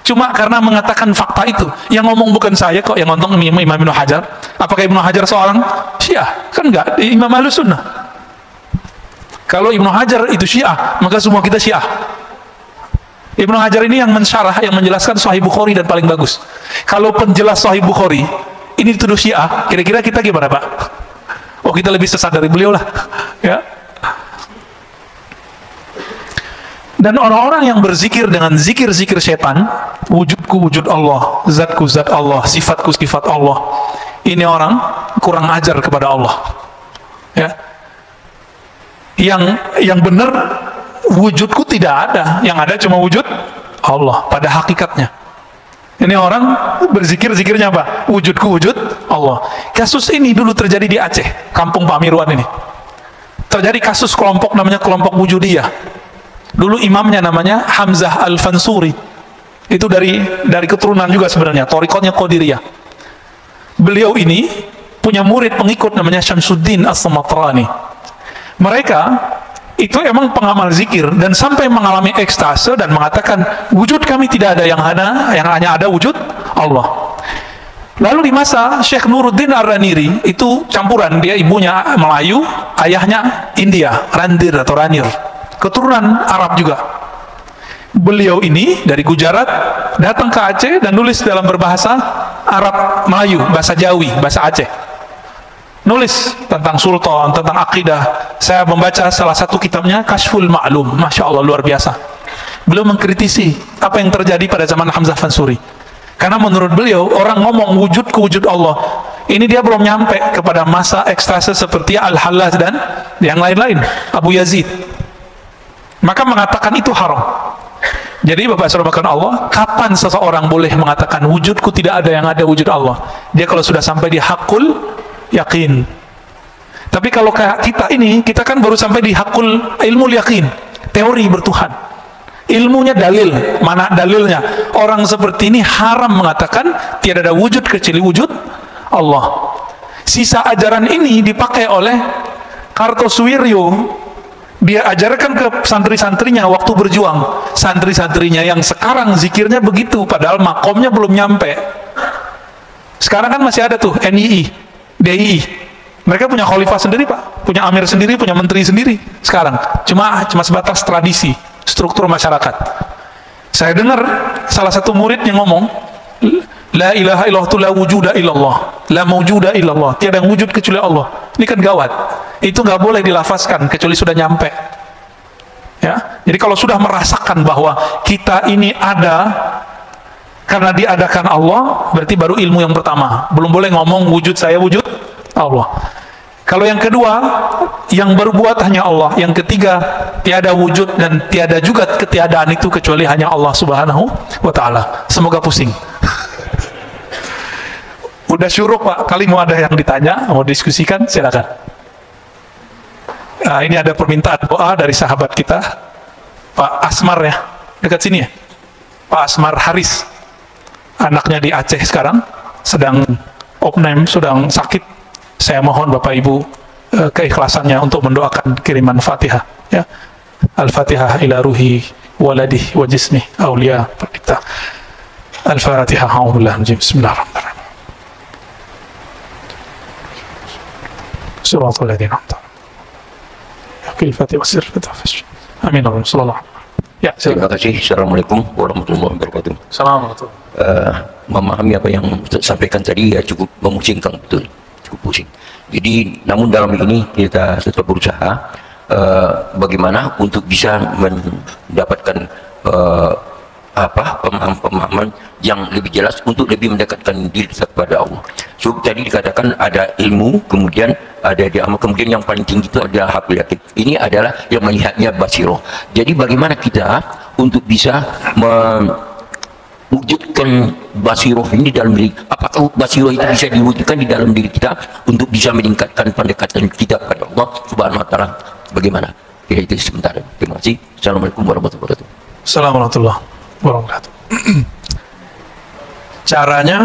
Cuma karena mengatakan fakta itu. Yang ngomong bukan saya kok, yang ngomong Imam Ibnu Hajar. Apakah Ibnu Hajar seorang Syiah? Kan enggak, Imam Ahlussunnah. Kalau Ibnu Hajar itu Syiah, maka semua kita Syiah. Ibnu Hajar ini yang mensyarah, yang menjelaskan Sahih Bukhari dan paling bagus. Kalau penjelas Sahih Bukhari ini dituduh Syiah, kira-kira kita gimana Pak? Oh, kita lebih sesat dari beliau lah. Ya. Dan orang-orang yang berzikir dengan zikir-zikir setan, wujudku wujud Allah, zatku zat Allah, sifatku sifat Allah, ini orang kurang ajar kepada Allah. Ya. Yang benar wujudku tidak ada, yang ada cuma wujud Allah pada hakikatnya. Ini orang berzikir-zikirnya apa? Wujudku wujud Allah. Kasus ini dulu terjadi di Aceh, kampung Pak Mirwan ini. Terjadi kasus kelompok namanya kelompok Wujudiyah. Dulu imamnya namanya Hamzah Al-Fansuri. Itu dari keturunan juga sebenarnya, thariqatnya Qadiriyah. Beliau ini punya murid pengikut namanya Syamsuddin As-Samatrani. Mereka itu emang pengamal zikir dan sampai mengalami ekstase dan mengatakan wujud kami tidak ada, yang hanya ada wujud Allah. Lalu di masa Syekh Nuruddin Ar-Raniri, itu campuran, dia ibunya Melayu, ayahnya India, Randir atau Ranir, keturunan Arab juga. Beliau ini dari Gujarat datang ke Aceh dan nulis dalam berbahasa Arab Melayu, bahasa Jawi, bahasa Aceh. Nulis tentang sultan, tentang akidah. Saya membaca salah satu kitabnya, Kashful Ma'lum. Masya Allah, luar biasa. Beliau mengkritisi apa yang terjadi pada zaman Hamzah Fansuri. Karena menurut beliau, orang ngomong wujudku wujud Allah, Ini dia belum nyampe kepada masa ekstase seperti Al-Hallaj dan yang lain-lain, Abu Yazid. Maka mengatakan itu haram. Jadi Bapak Saudara Allah, kapan seseorang boleh mengatakan wujudku tidak ada yang ada wujud Allah? Dia kalau sudah sampai di hakul yakin. Tapi kalau kayak kita ini, kita kan baru sampai di hakul ilmu yakin, teori bertuhan. Ilmunya dalil, mana dalilnya? Orang seperti ini haram mengatakan tidak ada wujud kecuali wujud Allah. Sisa ajaran ini dipakai oleh Kartosuwiryo. Dia ajarkan ke santri-santrinya waktu berjuang. Santri-santrinya yang sekarang zikirnya begitu, padahal makomnya belum nyampe. Sekarang kan masih ada tuh NII, DII. Mereka punya khalifah sendiri, Pak, punya amir sendiri, punya menteri sendiri. Sekarang cuma sebatas tradisi, struktur masyarakat. Saya dengar salah satu murid yang ngomong, la ilaha illallah la wujuda illallah, la mawjuda illallah, tiada yang wujud kecuali Allah. Ini kan gawat. Itu nggak boleh dilafazkan kecuali sudah nyampe. Ya, jadi kalau sudah merasakan bahwa kita ini ada karena diadakan Allah, berarti baru ilmu yang pertama. Belum boleh ngomong wujud saya wujud Allah. Kalau yang kedua, yang berbuat hanya Allah. Yang ketiga, tiada wujud dan tiada juga ketiadaan itu kecuali hanya Allah Subhanahu wa Ta'ala. Semoga pusing. Udah syuruk, Pak, kali mau ada yang ditanya, mau diskusikan, silakan. Nah, ini ada permintaan doa dari sahabat kita, Pak Asmar ya, dekat sini ya, Pak Asmar Haris, anaknya di Aceh sekarang, sedang opname, sedang sakit. Saya mohon Bapak Ibu keikhlasannya untuk mendoakan kiriman Fatihah. Ya, Al-Fatihah ila ruhi waladih wa jismih awliya kita. Al-Fatihah. Bismillahirrahmanirrahim. Suratul ladzina an'amta Amin. Ya, terima kasih. Assalamualaikum warahmatullahi wabarakatuh. Assalamualaikum. Memahami apa yang Ustaz sampaikan tadi ya cukup memusingkan, betul, cukup pusing. Jadi namun dalam ini kita tetap berusaha bagaimana untuk bisa mendapatkan pemahaman yang lebih jelas untuk lebih mendekatkan diri kita kepada Allah. So tadi dikatakan ada ilmu, kemudian ada di amal, kemudian yang paling tinggi itu adalah hakul yakin. Ini adalah yang melihatnya basiroh. Jadi bagaimana kita untuk bisa mewujudkan basiroh ini dalam diri? Apakah basiroh itu bisa diwujudkan di dalam diri kita untuk bisa meningkatkan pendekatan kita kepada Allah Subhanahu wa Ta'ala? Bagaimana? Ya, itu sebentar. Terima kasih. Assalamualaikum warahmatullahi wabarakatuh. Assalamualaikum warahmatullahi wabarakatuh. Caranya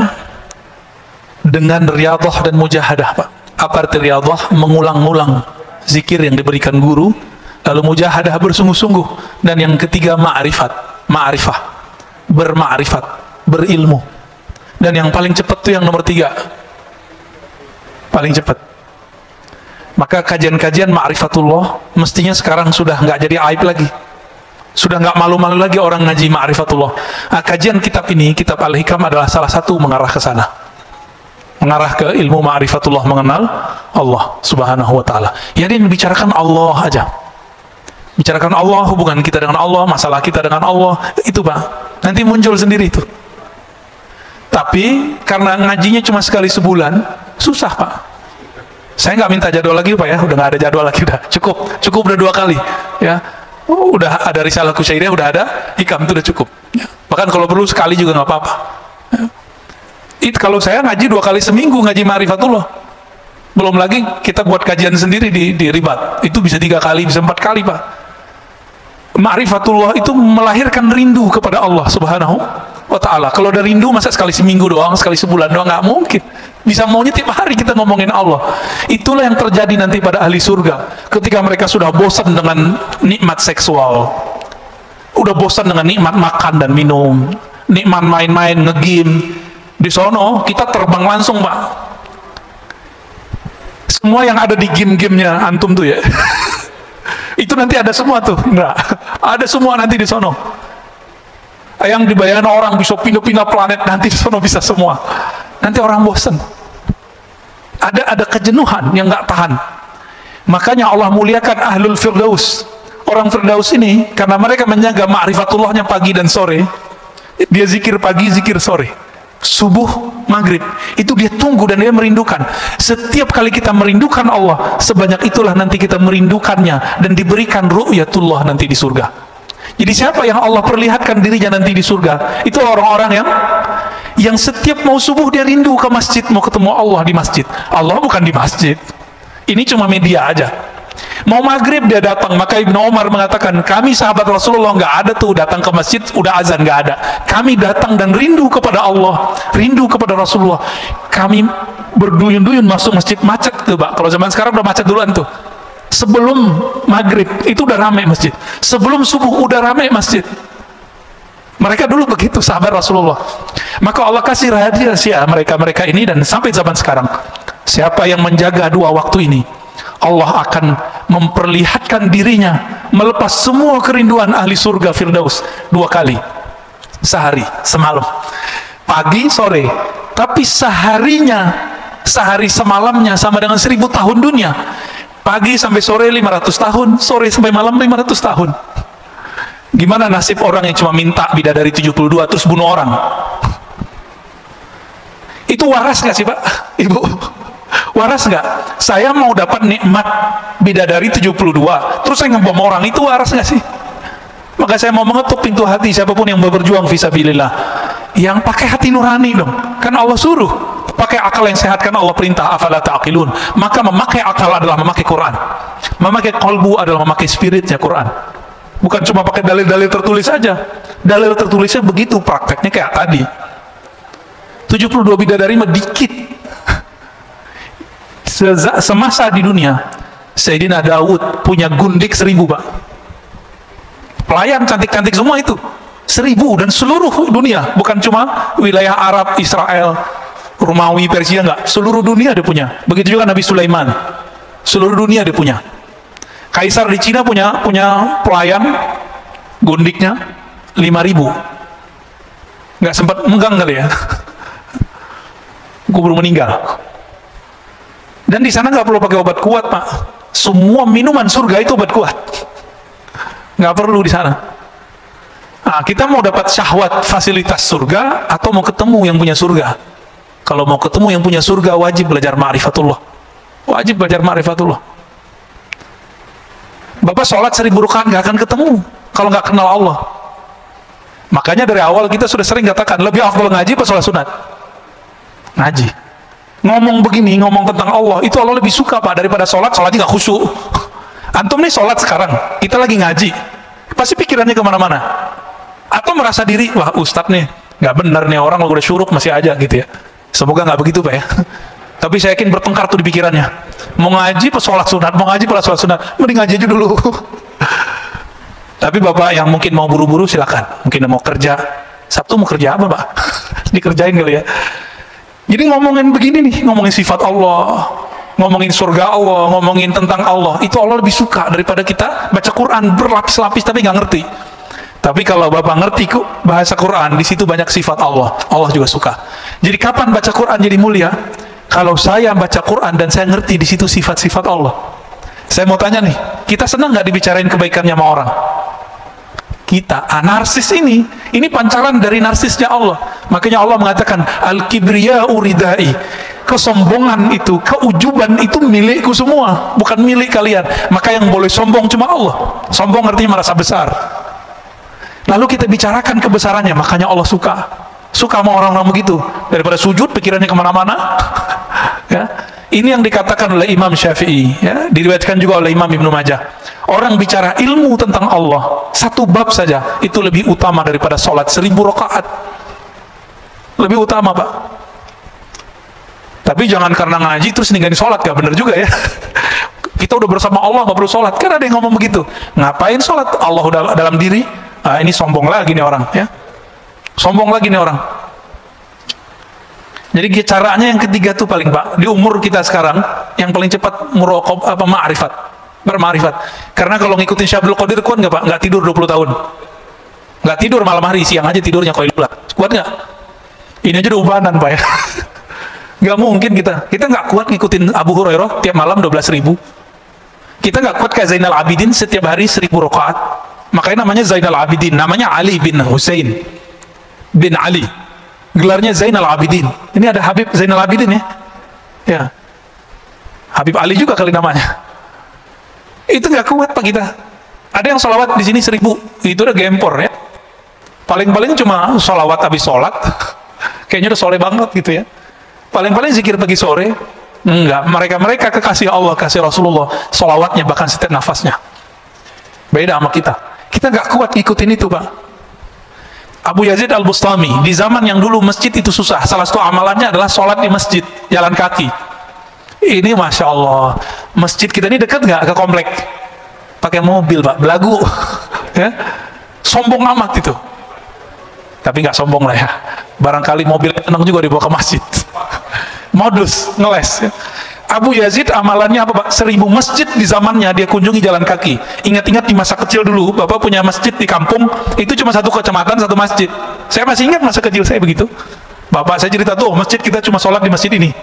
dengan riyadhah dan mujahadah, Pak. Apa arti riyadhah? Mengulang-ulang zikir yang diberikan guru, lalu mujahadah bersungguh-sungguh, dan yang ketiga ma'rifah, berma'rifat, berilmu. Dan yang paling cepat itu yang nomor 3, paling cepat. Maka kajian-kajian ma'rifatullah mestinya sekarang sudah nggak jadi aib lagi. Sudah nggak malu-malu lagi orang ngaji ma'rifatullah. Nah, kajian kitab ini, kitab Al-Hikam, adalah salah satu mengarah ke sana, mengarah ke ilmu ma'rifatullah, mengenal Allah Subhanahu wa Ta'ala. Jadi bicarakan Allah aja, bicarakan Allah, hubungan kita dengan Allah, masalah kita dengan Allah, itu Pak, nanti muncul sendiri itu. Tapi karena ngajinya cuma sekali sebulan, susah Pak. Saya nggak minta jadwal lagi Pak ya, udah nggak ada jadwal lagi, udah cukup udah 2 kali ya. Udah ada risalah Kusyairiyah, udah ada hikam, itu udah cukup ya. Bahkan kalau perlu sekali juga nggak apa-apa ya. Kalau saya ngaji 2 kali seminggu, ngaji ma'rifatullah, belum lagi kita buat kajian sendiri di ribat, itu bisa 3 kali, bisa 4 kali Pak. Ma'rifatullah itu melahirkan rindu kepada Allah Subhanahu wa Ta'ala. Kalau ada rindu, masa sekali seminggu doang, sekali sebulan doang? Nggak mungkin. Bisa maunya tiap hari kita ngomongin Allah. Itulah yang terjadi nanti pada ahli surga, ketika mereka sudah bosan dengan nikmat seksual, udah bosan dengan nikmat makan dan minum, nikmat main-main, nge-game. Di sono kita terbang langsung Pak. Semua yang ada di game-gamenya antum tuh ya itu nanti ada semua tuh. Enggak, ada semua nanti di sono. Yang dibayangkan orang bisa pindah-pindah planet, nanti di sono bisa semua. Nanti orang bosan, ada kejenuhan yang nggak tahan. Makanya Allah muliakan ahlul firdaus. Orang firdaus ini karena mereka menjaga ma'rifatullahnya pagi dan sore. Dia zikir pagi, zikir sore. subuh, maghrib. Itu dia tunggu dan dia merindukan. Setiap kali kita merindukan Allah, sebanyak itulah nanti kita merindukannya dan diberikan ru'yatullah nanti di surga. Jadi siapa yang Allah perlihatkan dirinya nanti di surga? Itu orang-orang yang setiap mau subuh dia rindu ke masjid, mau ketemu Allah di masjid. Allah bukan di masjid. Ini cuma media aja. Mau maghrib dia datang. Maka Ibnu Umar mengatakan, kami sahabat Rasulullah nggak ada tuh datang ke masjid udah azan, nggak ada. Kami datang dan rindu kepada Allah, rindu kepada Rasulullah. Kami berduyun-duyun masuk masjid, macet tuh Pak. Kalau zaman sekarang udah macet duluan tuh. Sebelum maghrib itu udah ramai masjid. Sebelum subuh udah ramai masjid. Mereka dulu begitu sahabat Rasulullah. Maka Allah kasih rahasia mereka ini dan sampai zaman sekarang. Siapa yang menjaga dua waktu ini, Allah akan memperlihatkan dirinya melepas semua kerinduan ahli surga Firdaus 2 kali sehari, semalam, pagi, sore. Tapi sehari semalamnya sama dengan 1000 tahun dunia. Pagi sampai sore 500 tahun, sore sampai malam 500 tahun. Gimana nasib orang yang cuma minta bidadari 72 terus bunuh orang? Itu waras gak sih Pak, Ibu? Waras nggak? Saya mau dapat nikmat bidadari 72 terus saya ngebom orang, itu waras nggak sih? Maka saya mau mengetuk pintu hati siapapun yang berjuang fisabilillah, yang pakai hati nurani dong. Kan Allah suruh pakai akal yang sehat, kan Allah perintah afala ta'qilun. Maka memakai akal adalah memakai Quran, memakai qalbu adalah memakai spiritnya Quran. Bukan cuma pakai dalil-dalil tertulis saja. Dalil tertulisnya begitu, prakteknya kayak tadi 72 bidadari mah dikit. Semasa di dunia Sayyidina Daud punya gundik 1000 Pak, pelayan cantik-cantik semua itu 1000, dan seluruh dunia, bukan cuma wilayah Arab, Israel, Romawi, Persia, enggak, seluruh dunia dia punya. Begitu juga Nabi Sulaiman, seluruh dunia dia punya. Kaisar di Cina punya pelayan gundiknya 5000, nggak sempat megang kali ya, kubur meninggal. Dan di sana nggak perlu pakai obat kuat Pak, semua minuman surga itu obat kuat, nggak perlu di sana. Nah, kita mau dapat syahwat fasilitas surga atau mau ketemu yang punya surga? Kalau mau ketemu yang punya surga wajib belajar ma'rifatullah, wajib belajar ma'rifatullah. Bapak sholat 1000 rakaat nggak akan ketemu kalau nggak kenal Allah. Makanya dari awal kita sudah sering katakan lebih afdal ngaji apa sholat sunat? Ngaji. Ngomong begini, ngomong tentang Allah, itu Allah lebih suka Pak daripada sholatnya nggak khusyuk. Antum nih sholat sekarang, kita lagi ngaji, pasti pikirannya kemana-mana. Atau merasa diri, wah ustadz nih nggak benar nih, orang udah syuruk masih aja gitu ya. Semoga nggak begitu Pak ya. Tapi saya yakin bertengkar tuh di pikirannya. Mau ngaji pas sholat sunat, mau ngaji pas sholat sunat, mending ngaji aja dulu. Tapi Bapak yang mungkin mau buru-buru silakan. Mungkin mau kerja, Sabtu mau kerja apa Pak? Dikerjain kali ya. Jadi ngomongin begini nih, ngomongin sifat Allah, ngomongin surga Allah, ngomongin tentang Allah, itu Allah lebih suka daripada kita baca Quran berlapis-lapis tapi nggak ngerti. Tapi kalau Bapak ngerti kok bahasa Quran, di situ banyak sifat Allah, Allah juga suka. Jadi kapan baca Quran jadi mulia? Kalau saya baca Quran dan saya ngerti di situ sifat-sifat Allah. Saya mau tanya nih, kita senang nggak dibicarain kebaikannya sama orang? Kita, narsis ini pancaran dari narsisnya Allah. Makanya Allah mengatakan al-kibriya'u ridai, kesombongan itu, keujuban itu milikku semua, bukan milik kalian. Maka yang boleh sombong cuma Allah. Sombong artinya merasa besar. Lalu kita bicarakan kebesarannya, makanya Allah suka sama orang-orang begitu, daripada sujud pikirannya kemana-mana. Ya, ini yang dikatakan oleh Imam Syafi'i, ya, diriwayatkan juga oleh Imam Ibnu Majah. Orang bicara ilmu tentang Allah, satu bab saja, itu lebih utama daripada sholat 1000 rakaat. Lebih utama Pak. Tapi jangan karena ngaji terus ninggalin sholat, gak bener juga ya. Kita udah bersama Allah, gak perlu sholat. Kan ada yang ngomong begitu, ngapain sholat, Allah udah dalam diri. Ini sombong lagi nih orang ya. Sombong lagi nih orang. Jadi caranya yang ketiga tuh paling Pak, di umur kita sekarang yang paling cepat ma'rifat, berma'rifat. Karena kalau ngikutin Syabdul Qadir kuat nggak Pak? Nggak tidur 20 tahun. Nggak tidur malam hari, siang aja tidurnya Qailullah. Kuat nggak? Ini aja udah ubanan Pak ya. Nggak mungkin kita nggak kuat ngikutin Abu Hurairah tiap malam 12.000. Kita nggak kuat kayak Zainal Abidin setiap hari 1000 rakaat. Makanya namanya Zainal Abidin, namanya Ali bin Husain bin Ali. gelarnya Zainal Abidin. Ini ada Habib Zainal Abidin ya. Ya. Habib Ali juga kali namanya. Itu nggak kuat Pak kita. Ada yang sholawat di sini 1000, itu udah gempor ya. Paling-paling cuma sholawat habis sholat, kayaknya udah soleh banget gitu ya. Paling-paling zikir pagi sore, enggak. Mereka kekasih Allah, kasih Rasulullah, sholawatnya bahkan setiap nafasnya. Beda sama kita. Kita nggak kuat ngikutin itu Pak. Abu Yazid Al-Bustami, di zaman yang dulu masjid itu susah, salah satu amalannya adalah sholat di masjid, jalan kaki. Ini Masya Allah, masjid kita ini dekat nggak ke komplek? Pakai mobil Pak, belagu. Ya? Sombong amat itu. Tapi nggak sombong lah ya, barangkali mobil tenang juga dibawa ke masjid. Modus, ngeles ya. Abu Yazid amalannya apa Pak? 1000 masjid di zamannya dia kunjungi jalan kaki. Ingat-ingat di masa kecil dulu, Bapak punya masjid di kampung, itu cuma satu kecamatan, satu masjid. Saya masih ingat masa kecil saya begitu. Bapak saya cerita tuh, masjid kita cuma sholat di masjid ini.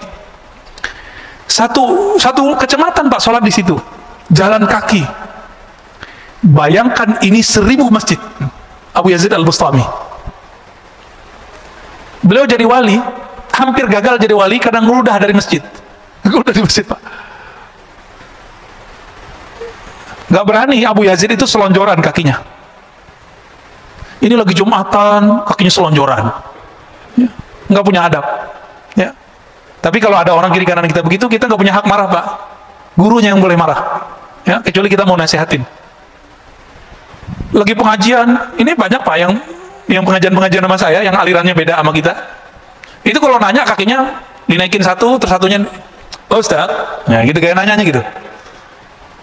Satu kecamatan Pak sholat di situ, jalan kaki. Bayangkan ini 1000 masjid. Abu Yazid Al-Bustami. Beliau jadi wali, hampir gagal jadi wali karena ngeludah dari masjid. Udah di masjid Pak, nggak berani Abu Yazid itu selonjoran kakinya. Ini lagi Jumatan, kakinya selonjoran ya. Nggak punya adab ya. Tapi kalau ada orang kiri kanan kita begitu, kita nggak punya hak marah Pak. Gurunya yang boleh marah ya, kecuali kita mau nasihatin. Lagi pengajian, ini banyak Pak yang pengajian sama saya yang alirannya beda sama kita. Itu kalau nanya kakinya dinaikin satu, terus satunya, oh Ustaz, ya gitu kayak nanyanya gitu.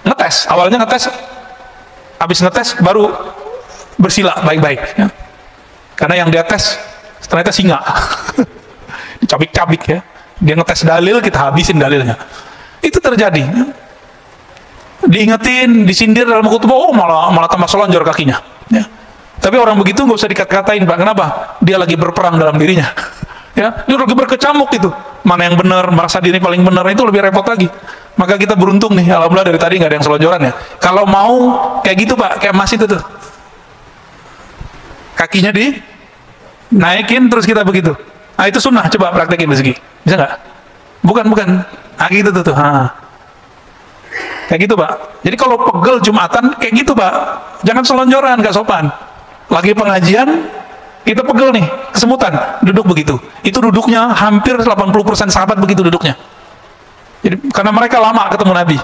Ngetes, awalnya ngetes, habis ngetes baru bersila baik-baik ya. Karena yang dia tes ternyata singa. Dicabik-cabik ya. Dia ngetes dalil, kita habisin dalilnya. Itu terjadi ya. Diingetin, disindir dalam khutbah, oh malah tambah selonjor kakinya ya. Tapi orang begitu nggak usah dikata-katain Pak. Kenapa? Dia lagi berperang dalam dirinya ya. Dia lagi berkecamuk itu, mana yang benar, merasa diri paling benar, itu lebih repot lagi. Maka kita beruntung nih, alhamdulillah dari tadi nggak ada yang selonjoran ya. Kalau mau kayak gitu Pak, kayak Mas itu tuh, kakinya dinaikin terus kita begitu. Nah itu sunnah, coba praktekin rezeki, bisa nggak? Bukan, nah gitu tuh. Kayak gitu Pak. Jadi kalau pegel Jumatan kayak gitu Pak, jangan selonjoran, nggak sopan. Lagi pengajian kita pegel nih, kesemutan, duduk begitu. Itu duduknya hampir 80% sahabat begitu duduknya. Jadi karena mereka lama ketemu Nabi.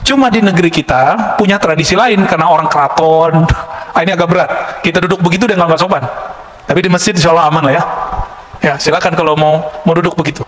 Cuma di negeri kita punya tradisi lain karena orang keraton. Ini agak berat. Kita duduk begitu udah nggak sopan. Tapi di masjid insya Allah aman lah ya. Ya silakan kalau mau duduk begitu.